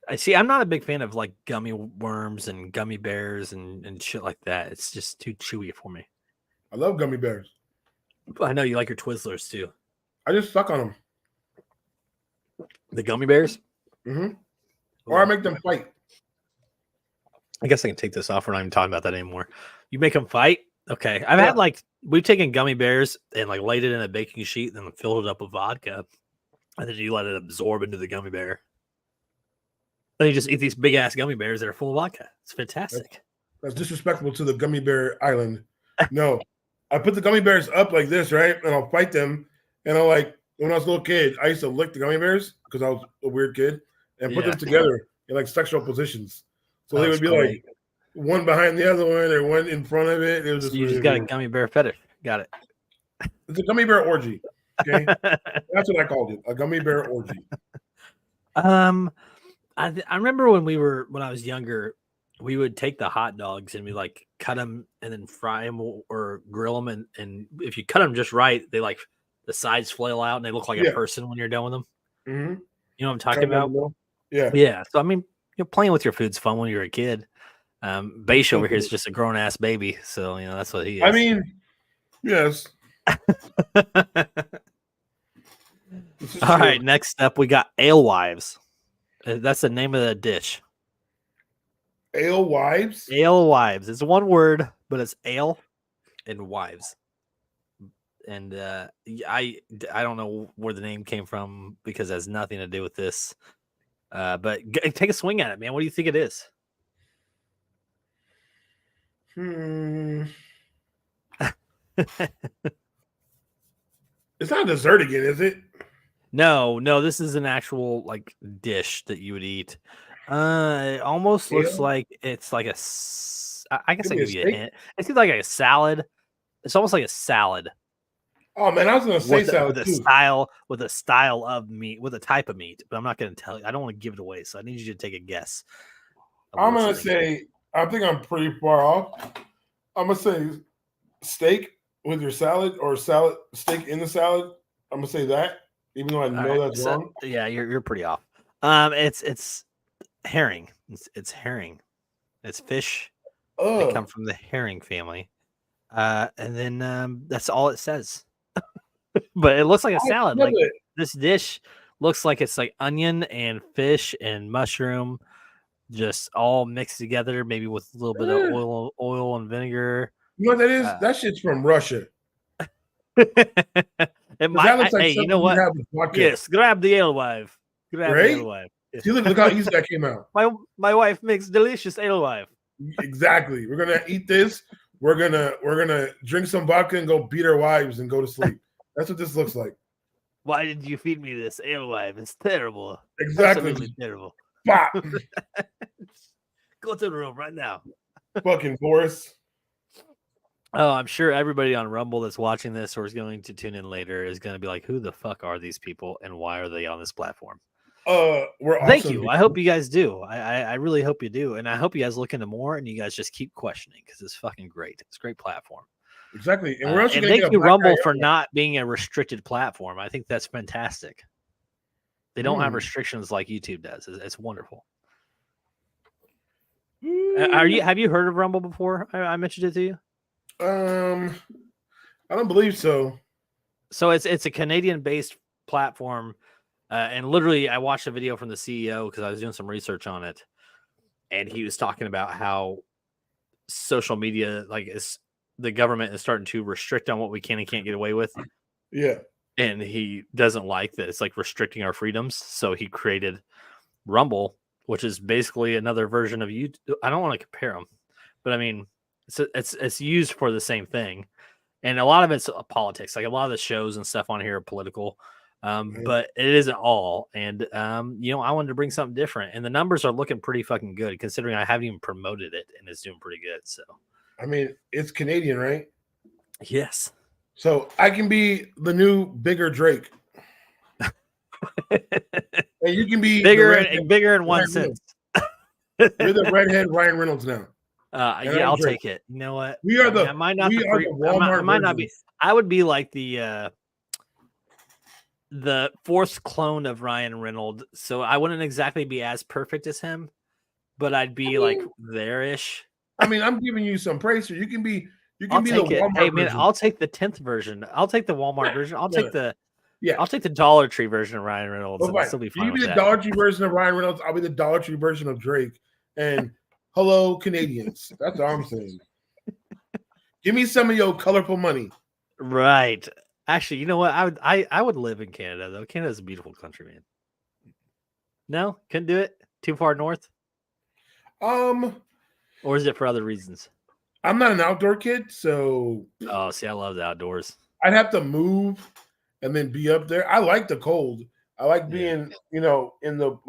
I see. I'm not a big fan of like gummy worms and gummy bears and shit like that. It's just too chewy for me. I love gummy bears. I know you like your Twizzlers too. I just suck on them. The gummy bears? Mm-hmm. Or I make them fight. I guess I can take this off. We're not even talking about that anymore. You make them fight? Okay. I've had we've taken gummy bears and like laid it in a baking sheet and then filled it up with vodka. And then you let it absorb into the gummy bear. Then you just eat these big ass gummy bears that are full of vodka. It's fantastic. That's disrespectful to the gummy bear island. No. I put the gummy bears up like this, right? And I'll fight them. And I'll when I was a little kid, I used to lick the gummy bears because I was a weird kid and put them together in like sexual positions. So they would be like one behind the other one or one in front of it. It was just you just got a gummy bear fetish. Got it. It's a gummy bear orgy. Okay. That's what I called it. A gummy bear orgy. I remember when I was younger, we would take the hot dogs and we like cut them and then fry them or grill them. And if you cut them just right, they like the sides flail out and they look like a person when you're done with them. Mm-hmm. You know what I'm talking about? Yeah. Yeah. So, I mean, playing with your food's fun when you're a kid. Baish over here is just a grown ass baby. So, that's what he is. I mean, yes. All right. Next up, we got alewives. That's the name of the dish. Alewives? Alewives. It's one word, but it's ale and wives. And I don't know where the name came from because it has nothing to do with this. But take a swing at it, man. What do you think it is? It's not a dessert again, is it? No, this is an actual like dish that you would eat. It almost looks like it's like I guess I give you a hint. It seems like a salad, It's almost like a salad Oh man, I was gonna say with salad a too. style of meat, with a type of meat. But I'm not going to tell you. I don't want to give it away, so I need you to take a guess. I'm gonna say I think I'm pretty far off. I'm gonna say steak with your salad or salad steak in the salad. I'm gonna say that, even though I know that's wrong. Yeah, you're pretty off. It's herring. It's herring. It's fish. They come from the herring family. And then that's all it says. But it looks like a salad. Like this dish looks like it's like onion and fish and mushroom, just all mixed together, maybe with a little bit of oil and vinegar. You know what that is? That shit's from Russia. It might. Like hey, you know what? Yes, grab the alewife. Grab the alewife. Yes. See, look how easy that came out. My wife makes delicious alewife. Exactly. We're gonna eat this. We're gonna drink some vodka and go beat our wives and go to sleep. That's what this looks like. Why did you feed me this alewife? It's terrible. Exactly. Absolutely terrible. Go to the room right now. Fucking Boris. Oh, I'm sure everybody on Rumble that's watching this or is going to tune in later is going to be like, who the fuck are these people and why are they on this platform? Thank you. I hope you guys do. I really hope you do. And I hope you guys look into more and you guys just keep questioning because it's fucking great. It's a great platform. Exactly. And we're also and thank you, Rumble, for not being a restricted platform. I think that's fantastic. They don't have restrictions like YouTube does. It's wonderful. Have you heard of Rumble before? I mentioned it to you. I don't believe so. So it's a Canadian-based platform, and literally, I watched a video from the CEO because I was doing some research on it, and he was talking about how social media, the government is starting to restrict on what we can and can't get away with. Yeah, and he doesn't like that it's like restricting our freedoms. So he created Rumble, which is basically another version of YouTube. I don't want to compare them, but I mean, it's used for the same thing, and a lot of it's politics. Like a lot of the shows and stuff on here are political, but it isn't all. And I wanted to bring something different, and the numbers are looking pretty fucking good considering I haven't even promoted it, and it's doing pretty good. So, I mean, it's Canadian, right? Yes. So I can be the new bigger Drake, and you can be bigger in one sense. You're the redhead Ryan Reynolds now. Yeah, I'll take it. You know what? We are the. I might not. I might not be. I would be like the fourth clone of Ryan Reynolds. So I wouldn't exactly be as perfect as him, but I'd be like there-ish. I mean, I'm giving you some praise here. You can be. You can I'll be take the it. Walmart Hey man, version. I'll take the 10th version. I'll take the Walmart version. I'll take the. Yeah, I'll take the Dollar Tree version of Ryan Reynolds. I'll still be fine you with be the that. Dollar Tree version of Ryan Reynolds. I'll be the Dollar Tree version of Drake. And hello, Canadians. That's all I'm saying. Give me some of your colorful money. Right. Actually, you know what? I would live in Canada though. Canada's a beautiful country, man. No, couldn't do it. Too far north. Or is it for other reasons? I'm not an outdoor kid, so. Oh, see, I love the outdoors. I'd have to move and then be up there. I like the cold. I like being, in the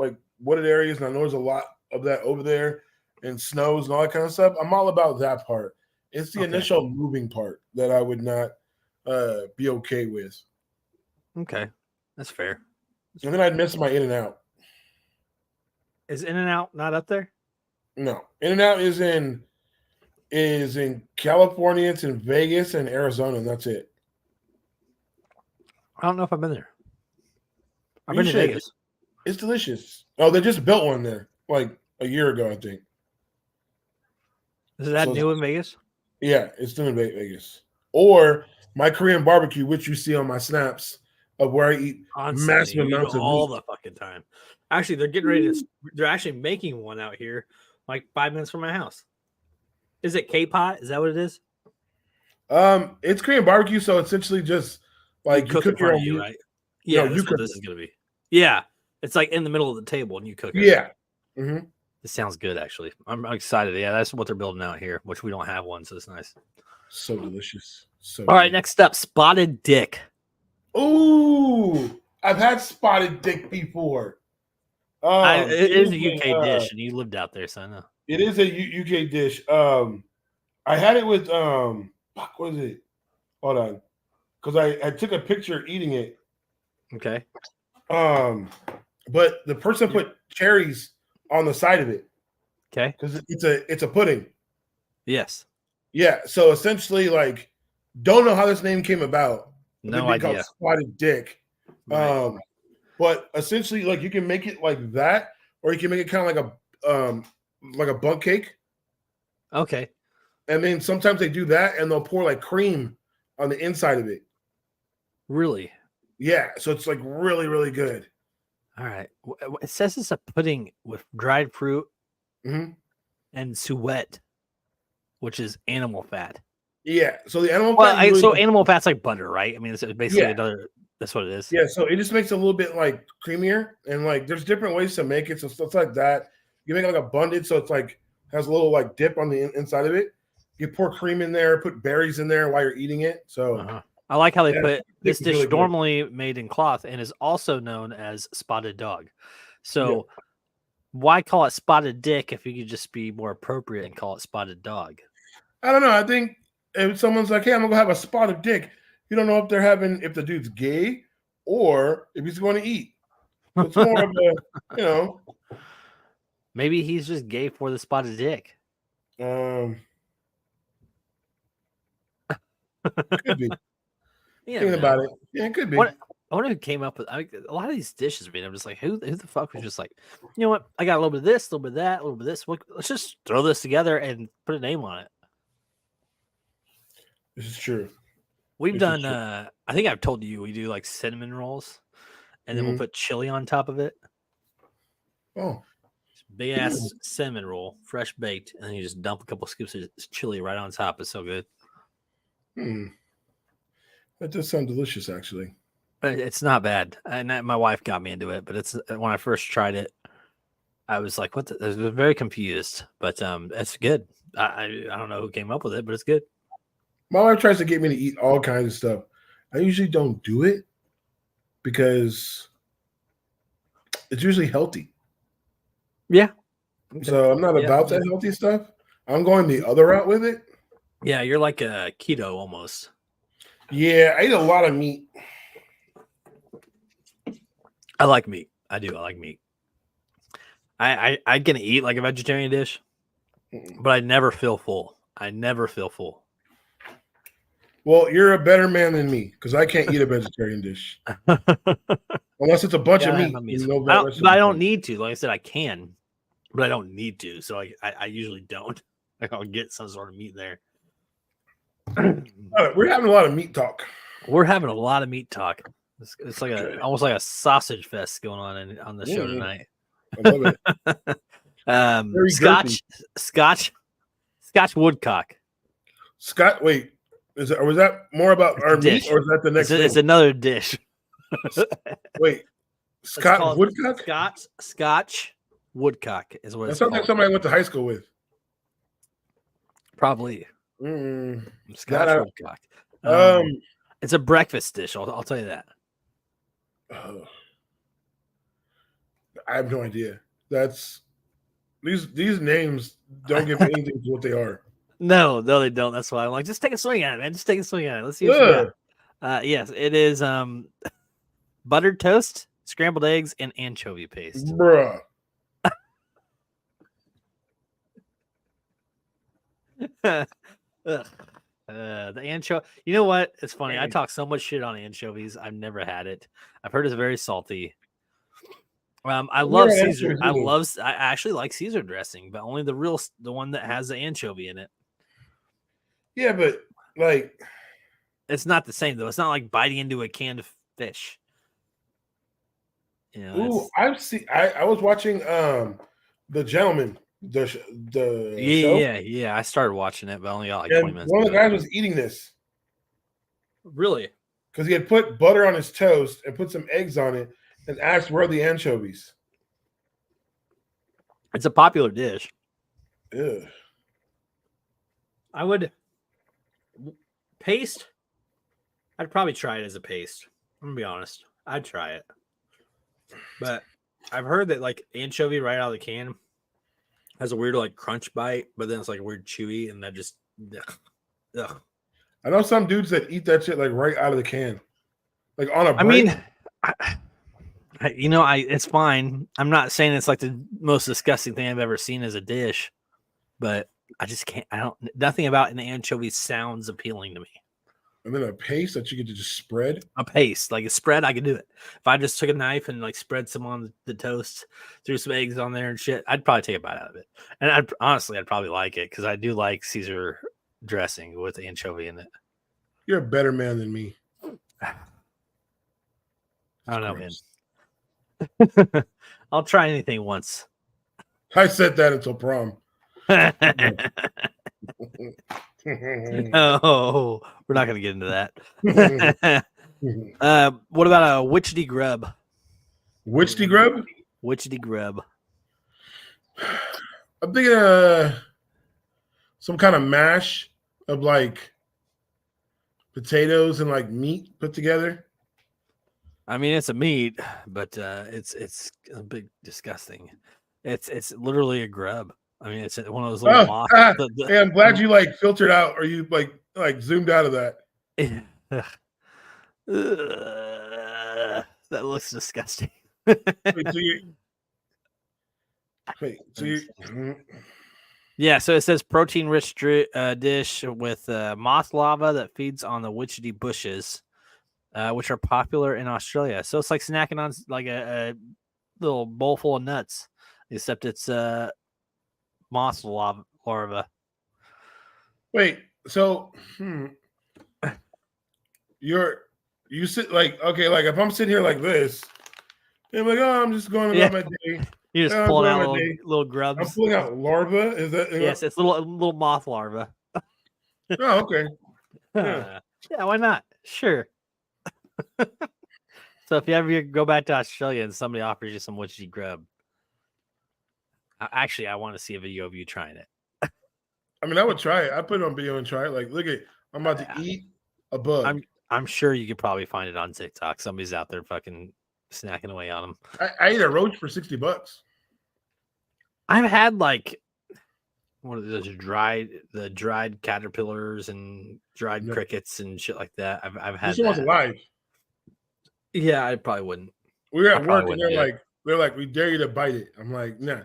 wooded areas, and I know there's a lot of that over there, and snows and all that kind of stuff. I'm all about that part. It's the initial moving part that I would not be okay with. Okay, that's fair. And then I'd miss my In-N-Out. Is In-N-Out not up there? No, In-N-Out is in California. It's in Vegas and Arizona, and that's it. I don't know if I've been there. I've been to Vegas. It's delicious. Oh, they just built one there like a year ago, I think. Is that new in Vegas? Yeah, it's new in Vegas. Or my Korean barbecue, which you see on my snaps of where I eat massive amounts of all meat. the fucking time. Actually, they're getting ready to. They're actually making one out here, like 5 minutes from my house. Is it K-pot? Is that what it is? It's Korean barbecue, so essentially just like you cook your own meat, right? Yeah, no, you cook. This is gonna be. Yeah, it's like in the middle of the table and you cook it. Yeah. Mm-hmm. This sounds good, actually. I'm excited. Yeah, that's what they're building out here, which we don't have one, so it's nice. So delicious. So all right, next up, spotted dick. Ooh, I've had spotted dick before. It is a UK dish, and you lived out there, so I know. It is a UK dish. I had it with what is it? Hold on, because I took a picture eating it. Okay. But the person put cherries on the side of it Okay. because it's a pudding. Yes. Yeah. So essentially, like, don't know how this name came about. But No they've been idea. called Spotted Dick. Right. But essentially, like, you can make it like that, or you can make it kind of like a bunk cake. Okay. And then sometimes they do that, and they'll pour like cream on the inside of it. Really? Yeah, so it's like really, really good. All right. It says it's a pudding with dried fruit Mhm. and suet, which is animal fat. Yeah, so the animal Well, fat is really animal fat's like butter, right? I mean, it's basically Yeah. another. That's what it is. Yeah, so it just makes it a little bit like creamier, and like there's different ways to make it. So stuff like that, you make it like a bunded, so it's like has a little like dip on the inside of it. You pour cream in there, put berries in there while you're eating it. So Uh-huh. I like how they Yeah, put this it's dish really good. normally made in cloth and is also known as spotted dog. So why call it spotted dick if you could just be more appropriate and call it spotted dog? I don't know. I think if someone's like, "Hey, I'm gonna go have a spotted dick," you don't know if the dude's gay or if he's going to eat. So it's more of a, you know, Maybe he's just gay for the spotted dick. Could be. Yeah, Thinking about it, yeah, it could be. I wonder who came up with a lot of these dishes. I mean, I'm just like, who the fuck was just like, you know what? I got a little bit of this, a little bit of that, a little bit of this. Let's just throw this together and put a name on it. This is true. We've This is done. true. I think I've told you we do like cinnamon rolls, and then we'll Mhm. put chili on top of it. Oh, Big ass cinnamon roll, fresh baked, and then you just dump a couple scoops of chili right on top. It's so good. that does sound delicious, actually. But it's not bad. And my wife got me into it, but it's when I first tried it, I was like, "What?" I was very confused, but it's good. I don't know who came up with it, but it's good. My wife tries to get me to eat all kinds of stuff. I usually don't do it because it's usually healthy. Yeah, So I'm not Yeah. about that healthy stuff. I'm going the other route with it. yeah. You're like a keto almost. Yeah, I eat a lot of meat. I like meat. I do. I like meat. I can eat like a vegetarian dish, but I never feel full. I never feel full. Well, you're a better man than me because I can't eat a vegetarian dish unless it's a bunch of Yeah, meat. my meat's- You know, I rest don't, but I of don't the need to. Like I said, I can, but I don't need to. So I usually don't. Like I'll get some sort of meat there. thing. All right, we're having a lot of meat talk. We're having a lot of meat talk. It's like almost like a sausage fest going on the show tonight. I love it. Very Scotch woodcock. Scott, wait, was that more about It's our a dish. meat or is that the next It's thing? another dish. Wait, It's Scott called Woodcock? Scotch woodcock is what That it's sounds called. like somebody I went to high school with. Probably Scotch That, woodcock. um, It's a breakfast dish. I'll tell you that. I have no idea. That's these names don't give anything to what they are. No, they don't. That's why I'm like, just take a swing at it, man. Just take a swing at it. Let's see what you got. Yes, it is buttered toast, scrambled eggs, and anchovy paste. Bruh. Ugh. The anchovy. You know what? It's funny. I talk so much shit on anchovies. I've never had it. I've heard it's very salty. I love Caesar. I actually like Caesar dressing, but only the one that has the anchovy in it. Yeah, but like It's not the same though. It's not like biting into a canned fish. You know, ooh, I was watching The Gentleman, the show. yeah. I started watching it, but I only got like 20 And minutes. one of the guys was eating this Really? because he had put butter on his toast and put some eggs on it and asked where are the anchovies. It's a popular dish. Ugh. I would paste. I'd probably try it as a paste. I'm gonna be honest. I'd try it. But I've heard that like anchovy right out of the can has a weird like crunch bite, but then it's like weird chewy, and that just ugh. I know some dudes that eat that shit like right out of the can, like on a break. I mean, it's fine. I'm not saying it's like the most disgusting thing I've ever seen as a dish, but I just can't. Nothing about an anchovy sounds appealing to me. And then a paste that you get to just spread. A paste, like a spread, I could do it. If I just took a knife and like spread some on the toast, threw some eggs on there and shit, I'd probably take a bite out of it. And I'd probably like it because I do like Caesar dressing with anchovy in it. You're a better man than me. I don't know, man. I'll try anything once. I said that until prom. Oh, we're not going to get into that. What about a witchetty grub? Witchetty grub? Witchetty grub. I'm thinking some kind of mash of like potatoes and like meat put together. I mean, it's a meat, but it's a bit disgusting. It's literally a grub. I mean, it's one of those little moths. Hey, I'm glad you like filtered out, or you like zoomed out of that. That looks disgusting. Yeah, so it says protein-rich dish with moth larva that feeds on the witchetty bushes, which are popular in Australia. So it's like snacking on like a little bowl full of nuts, except it's moth larva. Wait, so you sit like, okay, like if I'm sitting here like this, I'm like, oh, I'm just going about my day. You're just pulling out little grubs. I'm pulling out larva. Is that? Yes, it's little moth larva. Oh, okay. Yeah, why not? Sure. So if you ever go back to Australia and somebody offers you some witchetty grub, actually, I want to see a video of you trying it. I mean, I would try it. I put it on video and try it. Like, look at, I'm about to eat a bug. I'm sure you could probably find it on TikTok. Somebody's out there fucking snacking away on them. I ate a roach for $60. I've had like one of those dried caterpillars and dried crickets and shit like that. I've had. This one's alive. Yeah, I probably wouldn't. We were at work and they're like, we dare you to bite it. I'm like, nah.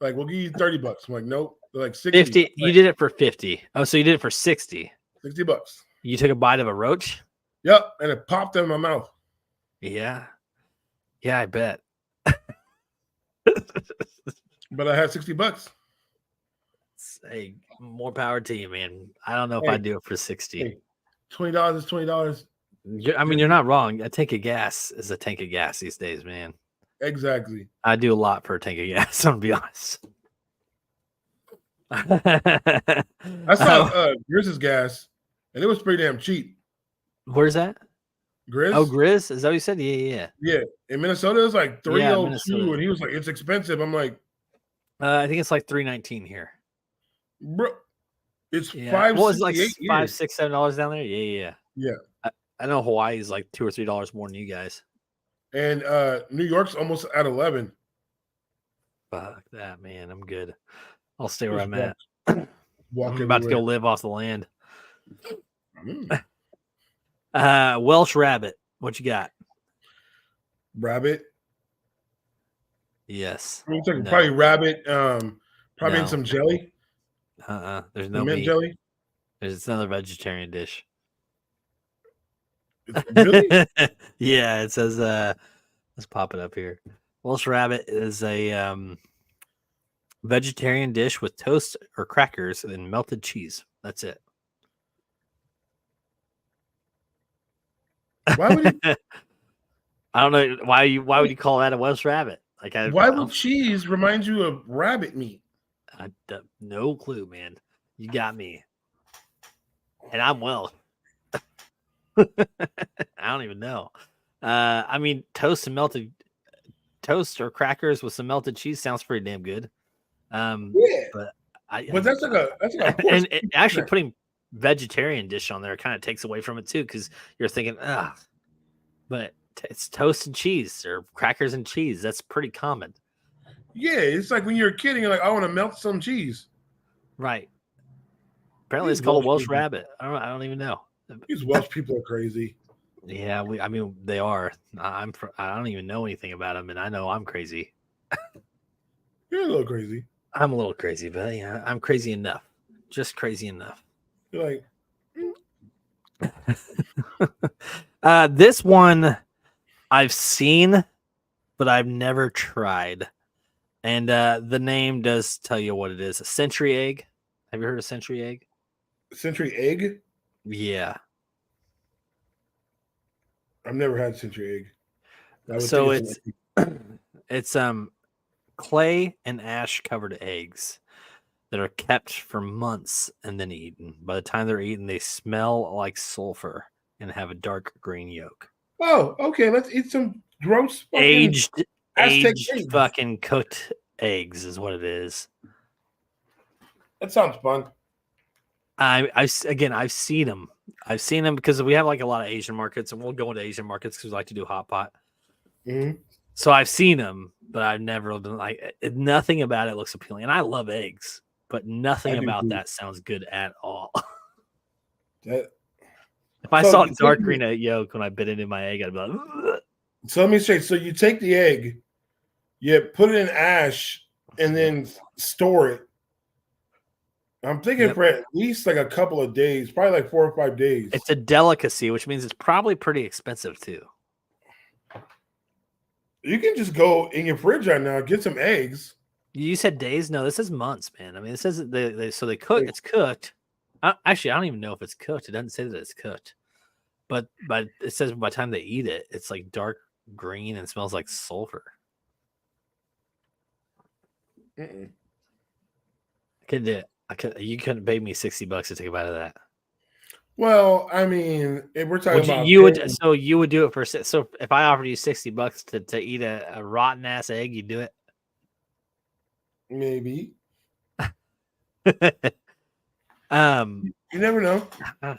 Like, we'll give you $30. I'm like, nope. They're like 60. 50. Like, you did it for 50. Oh, so you did it for 60. $60. You took a bite of a roach? Yep, and it popped in my mouth. Yeah. Yeah, I bet. But I had $60. Hey, more power to you, man. I don't know if I'd do it for 60. Hey, $20 is $20. I mean, you're not wrong. A tank of gas is a tank of gas these days, man. Exactly. I do a lot for a tank of gas, I'm gonna be honest. I saw Grizz's gas, and it was pretty damn cheap. Where's that? Grizz? Oh, Grizz? Is that what you said? Yeah. Yeah. In Minnesota, it was like $3.02, and he was like, it's expensive. I'm like, I think it's like $3.19 here. Bro, it's $5. What was it, like $5, $6, $7 down there? Yeah. I know Hawaii's like $2 or $3 more than you guys. And New York's almost at 11. Fuck that, man. I'm good. I'll stay where I'm at. I'm about to go live off the land. Welsh rabbit. What you got? Rabbit. Yes. I'm talking probably rabbit. Probably in some jelly. There's no mint meat. jelly. It's another vegetarian dish. Really? Yeah, it says let's pop it up here. Welsh rabbit is a vegetarian dish with toast or crackers and melted cheese. That's it. Why would you? I don't know why would you call that a Welsh rabbit? Like, why would cheese remind you of rabbit meat? No clue, man. You got me, and I'm Welsh. I don't even know. I mean, toast or crackers with some melted cheese sounds pretty damn good. Yeah, but that's like a and actually putting vegetarian dish on there kind of takes away from it too, because you're thinking, but it's toast and cheese or crackers and cheese. That's pretty common. Yeah, it's like when you're a kid and you're like, I want to melt some cheese. Right. Apparently, it's called a Welsh rabbit. I don't even know. These Welsh people are crazy. Yeah, I mean, they are. I don't even know anything about them, and I know I'm crazy. You're a little crazy. I'm a little crazy, but yeah, I'm crazy enough. Just crazy enough. You're like, This one I've seen, but I've never tried. And the name does tell you what it is. A century egg. Have you heard of century egg? century egg? Yeah. I've never had century egg. I would So think it's clay and ash covered eggs that are kept for months and then eaten. By the time they're eaten, they smell like sulfur and have a dark green yolk. oh, okay. Let's eat some gross fucking Aged Aztec eggs. fucking cooked eggs is what it is. That sounds fun. I've seen them. I've seen them because we have like a lot of Asian markets, and we'll go into Asian markets because we like to do hot pot. Mm-hmm. So I've seen them, but I've never been like nothing about it looks appealing. And I love eggs, but nothing about that sounds good at all. That, If I So, saw you dark take- green yolk when I bit into my egg, I'd be like, "Ugh." so let me say, so you take the egg, you put it in ash, and then store it. I'm thinking Yep. for at least like a couple of days, probably like 4 or 5 days. It's a delicacy, which means it's probably pretty expensive too. You can just go in your fridge right now, get some eggs. You said days? No, this is months, man. I mean, it says they cook. It's cooked. Actually, I don't even know if it's cooked. It doesn't say that it's cooked, but it says by the time they eat it, it's like dark green and smells like sulfur. Mm-mm. I could do it. You couldn't pay me $60 to take a bite of that. Well, I mean, if we're talking about You would do it for so if I offered you $60 to eat a rotten ass egg, you'd do it. maybe. You never know.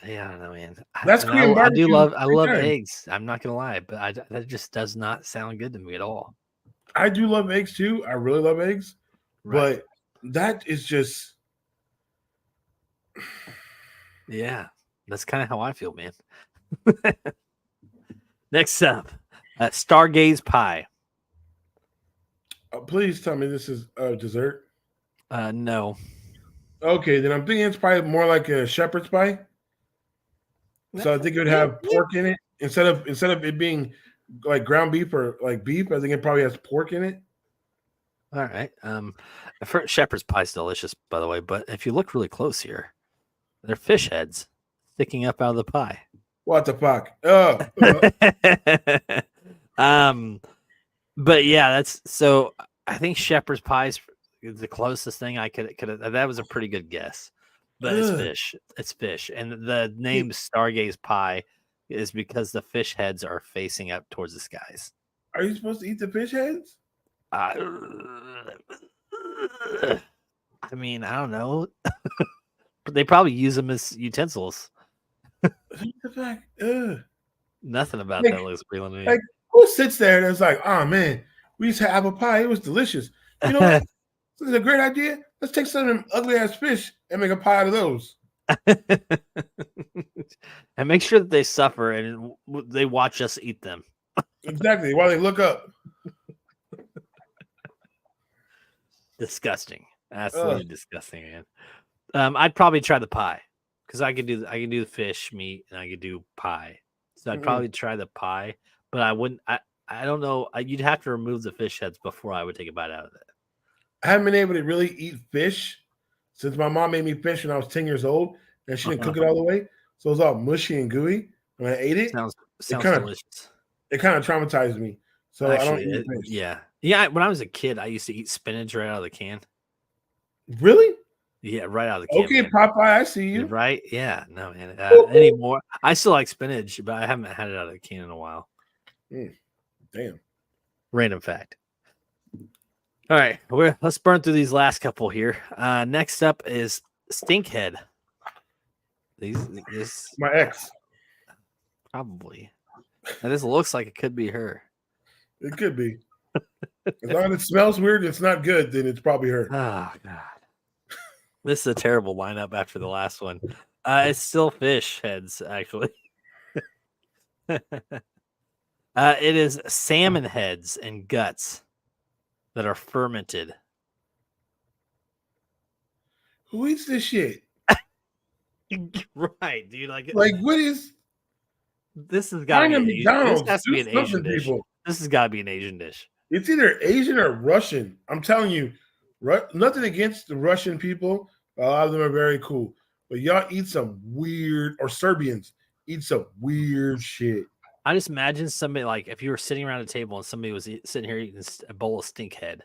Yeah, I don't know, man. That's Korean I do barbecue love right there. eggs. I'm not gonna lie, but that just does not sound good to me at all. I do love eggs too. I really love eggs, Right. but that is just Yeah, that's kind of how I feel, man. Next up, Stargaze pie. please tell me this is dessert. No. Okay, then I'm thinking it's probably more like a shepherd's pie. So I think it would have pork in it instead of it being like ground beef or like beef. I think it probably has pork in it. All right. Shepherd's pie is delicious, by the way. But if you look really close here, they're fish heads sticking up out of the pie. What the fuck? But yeah, that's so. I think shepherd's pie is the closest thing I could. That was a pretty good guess. But it's fish. It's fish, and the name Stargaze pie is because the fish heads are facing up towards the skies. Are you supposed to eat the fish heads? I mean, I don't know. But they probably use them as utensils. What the fuck? Nothing about Like- that looks appealing to me. like- Who sits there and it's like, oh man, we used to have apple pie. It was delicious. You know what? This is a great idea. Let's take some of them ugly ass fish and make a pie out of those. And make sure that they suffer and they watch us eat them. Exactly. While they look up. Disgusting. Absolutely disgusting, man. I'd probably try the pie because I could do the fish meat and I could do pie. So I'd probably try the pie, but I wouldn't. I don't know. You'd have to remove the fish heads before I would take a bite out of it. I haven't been able to really eat fish since my mom made me fish when I was 10 years old and she didn't cook it all the way. So it was all mushy and gooey. When I ate it, Sounds kinda- delicious. it kind of traumatized me. So I don't Actually, eat fish. yeah. When I was a kid, I used to eat spinach right out of the can. Really? Yeah, right out of the can. Okay, man. Popeye, I see you. Right? Yeah. No, man. Anymore. I still like spinach, but I haven't had it out of the can in a while. Damn. Random fact. All right, let's burn through these last couple here. Next up is Stinkhead. This My ex. probably. Now, this looks like it could be her. It could be. As long as it smells weird, it's not good, then it's probably her. Oh God. This is a terrible lineup after the last one. It's still fish heads, actually. It is salmon heads and guts that are fermented. Who eats this shit? Right, dude. Like, what is? This has got to Find a be this McDonald's. has to Do be an Asian something, dish. people. This has got to be an Asian dish. It's either Asian or Russian. I'm telling you, nothing against the Russian people. A lot of them are very cool. But y'all eat some weird, or Serbians eat some weird shit. I just imagine somebody like if you were sitting around a table and somebody was sitting here eating a bowl of stink head,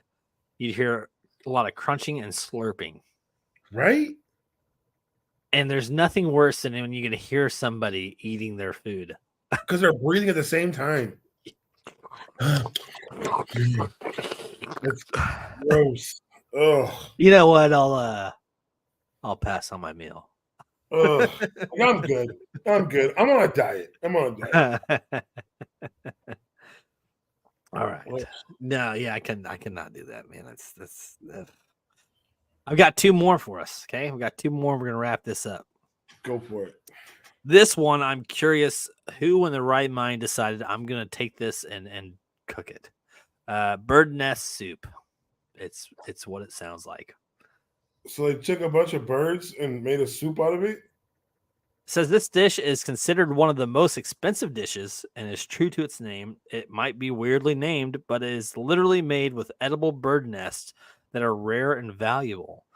you'd hear a lot of crunching and slurping. Right? And there's nothing worse than when you can hear somebody eating their food. Because they're breathing at the same time. It's gross. Ugh. You know what? I'll pass on my meal. Ugh. I'm good. I'm on a diet. All right. No, yeah, I cannot do that, man. That's I've got two more for us. Okay, we got two more. We're gonna wrap this up. Go for it. This one, I'm curious who in the right mind decided I'm gonna take this and cook it. Bird nest soup. It's what it sounds like. So they took a bunch of birds and made a soup out of it? It says this dish is considered one of the most expensive dishes and is true to its name. It might be weirdly named, but it is literally made with edible bird nests that are rare and valuable.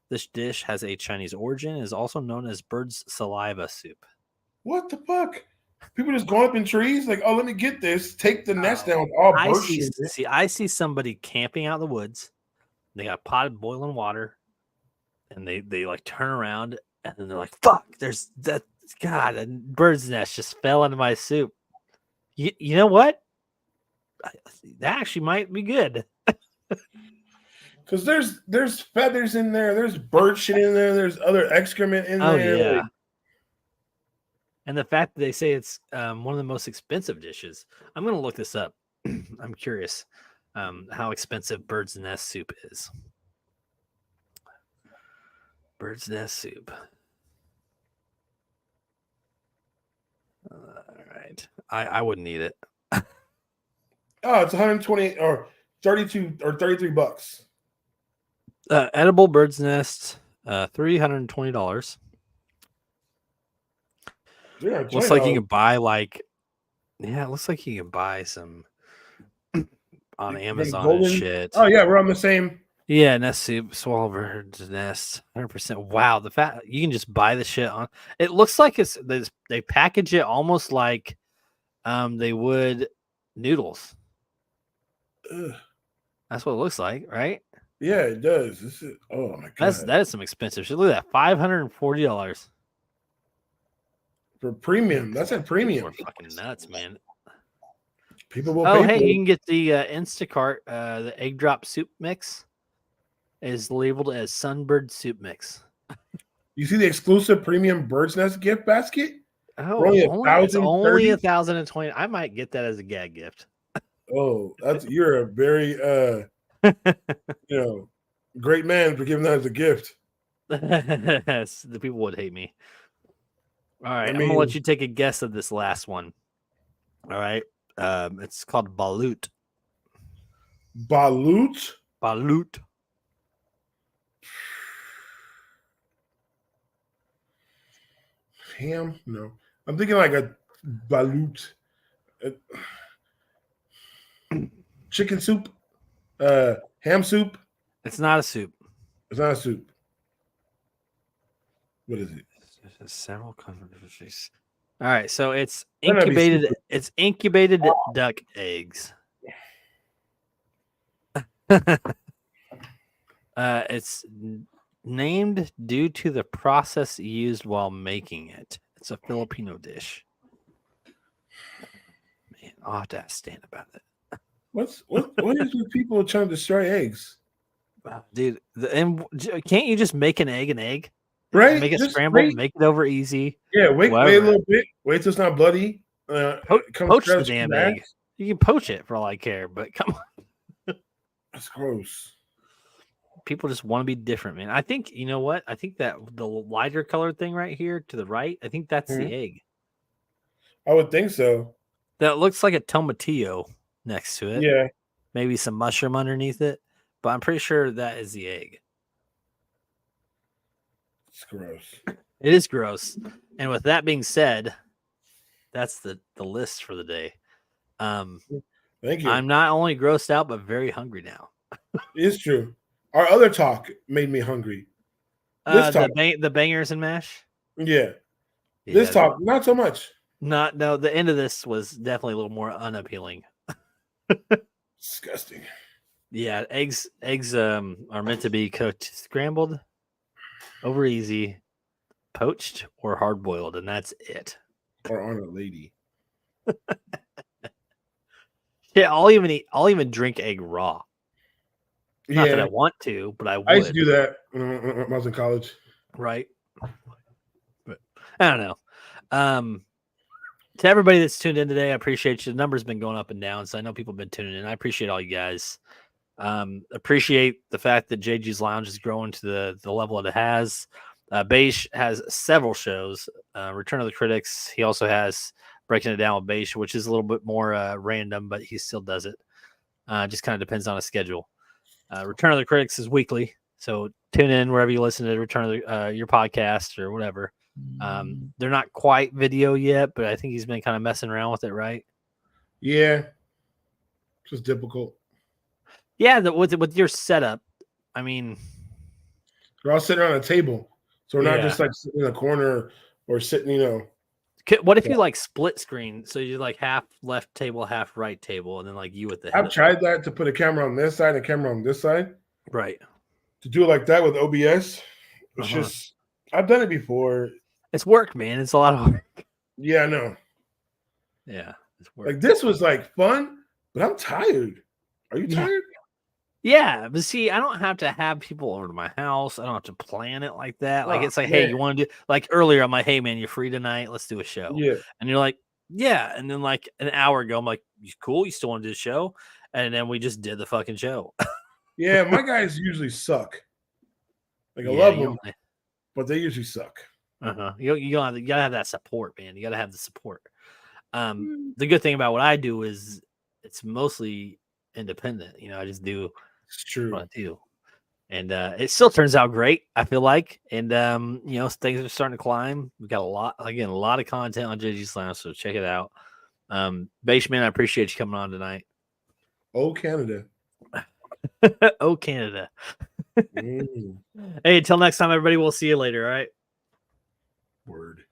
This dish has a Chinese origin and is also known as bird's saliva soup. What the fuck? People just going up in trees like, oh, let me get this. Take the nest down with all bird shit. I see somebody camping out in the woods. They got a pot of boiling water, and they like turn around, and then they're like, "Fuck! There's that God! A bird's nest just fell into my soup." You know what? That actually might be good. Because there's feathers in there, there's bird shit in there, there's other excrement in there. Yeah. Like, and the fact that they say it's one of the most expensive dishes. I'm gonna look this up. I'm curious how expensive bird's nest soup is. Bird's nest soup. All right. I wouldn't eat it. oh, it's 120 or 32 or 33 bucks. Edible bird's nest, $320. Yeah, Looks like you can buy it looks like you can buy some on Amazon and shit. Oh yeah, we're on the same. Yeah, nest soup, swallow bird's nest, 100%. Wow, the fact you can just buy the shit on. It looks like they package it almost like they would noodles. Ugh. That's what it looks like, right? Yeah, it does. This is, oh my god, that is some expensive shit. Look at that, $540 for premium. That's a premium. We're fucking nuts, man. People will. Oh, pay hey, for it. you can get the Instacart. The egg drop soup mix is labeled as Sunbird soup mix. You see the exclusive premium bird's nest gift basket? Oh, it's only 1,020. I might get that as a gag gift. Oh, you're a very great man for giving that as a gift. The people would hate me. All right, I'm gonna let you take a guess of this last one. All right, it's called balut. Balut? Balut. Ham? No. I'm thinking like a balut. Chicken soup? Ham soup? It's not a soup. It's not a soup. What is it? There's several countries. All right, so it's incubated. It's incubated duck eggs. It's named due to the process used while making it. It's a Filipino dish. Man, I'll have to ask Stan about it. What is with people trying to destroy eggs? Dude, and can't you just make an egg? Right? Make it Just scrambled, make it over easy. Yeah, wait a little bit. Wait till it's not bloody. Poach the damn egg. You can poach it for all I care, but come on. That's gross. people just want to be different, man. I think you know what? I think that the lighter colored thing right here to the right, I think that's the egg. I would think so. That looks like a tomatillo next to it. Yeah. Maybe some mushroom underneath it, but I'm pretty sure that is the egg. It's gross. It is gross. And with that being said, that's the list for the day. Thank you. I'm not only grossed out, but very hungry now. It's true. Our other talk made me hungry. This talk, The bangers and mash. yeah. This talk, not so much. The end of this was definitely a little more unappealing. Disgusting. Yeah, eggs are meant to be cooked, scrambled, over easy, poached, or hard boiled, and that's it. Or on a lady. Yeah, I'll even drink egg raw. Not that I want to, but I would. I used to do that when I was in college. Right. But I don't know. To everybody that's tuned in today, I appreciate you. The number's been going up and down, so I know people have been tuning in. I appreciate all you guys. Appreciate the fact that JG's Lounge is growing to the level that it has. Baish has several shows. Return of the Critics. He also has Breaking It Down with Baish, which is a little bit more random, but he still does it. Just kind of depends on his schedule. Return of the Critics is weekly, so tune in wherever you listen to Return of the, your podcast or whatever. They're not quite video yet, but I think he's been kind of messing around with it, right? Yeah, it's just difficult. Yeah, with your setup, I mean, we're all sitting around a table, so we're not just like sitting in a corner or sitting, What if you like split screen? So you like half left table, half right table, and then like you at the head. I've tried that to put a camera on this side and a camera on this side. Right. To do it like that with OBS, it's just I've done it before. It's work, man. It's a lot of work. Yeah, I know. Yeah, it's work. Like this was like fun, but I'm tired. Are you tired? Yeah, but see, I don't have to have people over to my house. I don't have to plan it like that. Like it's like, hey, you want to do like earlier? I'm like, hey, man, you're free tonight. Let's do a show. Yeah, and you're like, yeah. And then like an hour ago, I'm like, you cool? You still want to do the show? And then we just did the fucking show. Yeah, my guys usually suck. Like I love them, but they usually suck. You gotta have that support, man. You gotta have the support. The good thing about what I do is it's mostly independent. I just do. It's true. What I do, and it still turns out great. I feel like, and things are starting to climb. We got a lot of content on JG's Lounge, so check it out. Baish, man, I appreciate you coming on tonight. Oh, Canada. Oh, Canada. Hey, until next time, everybody. We'll see you later. All right. Word.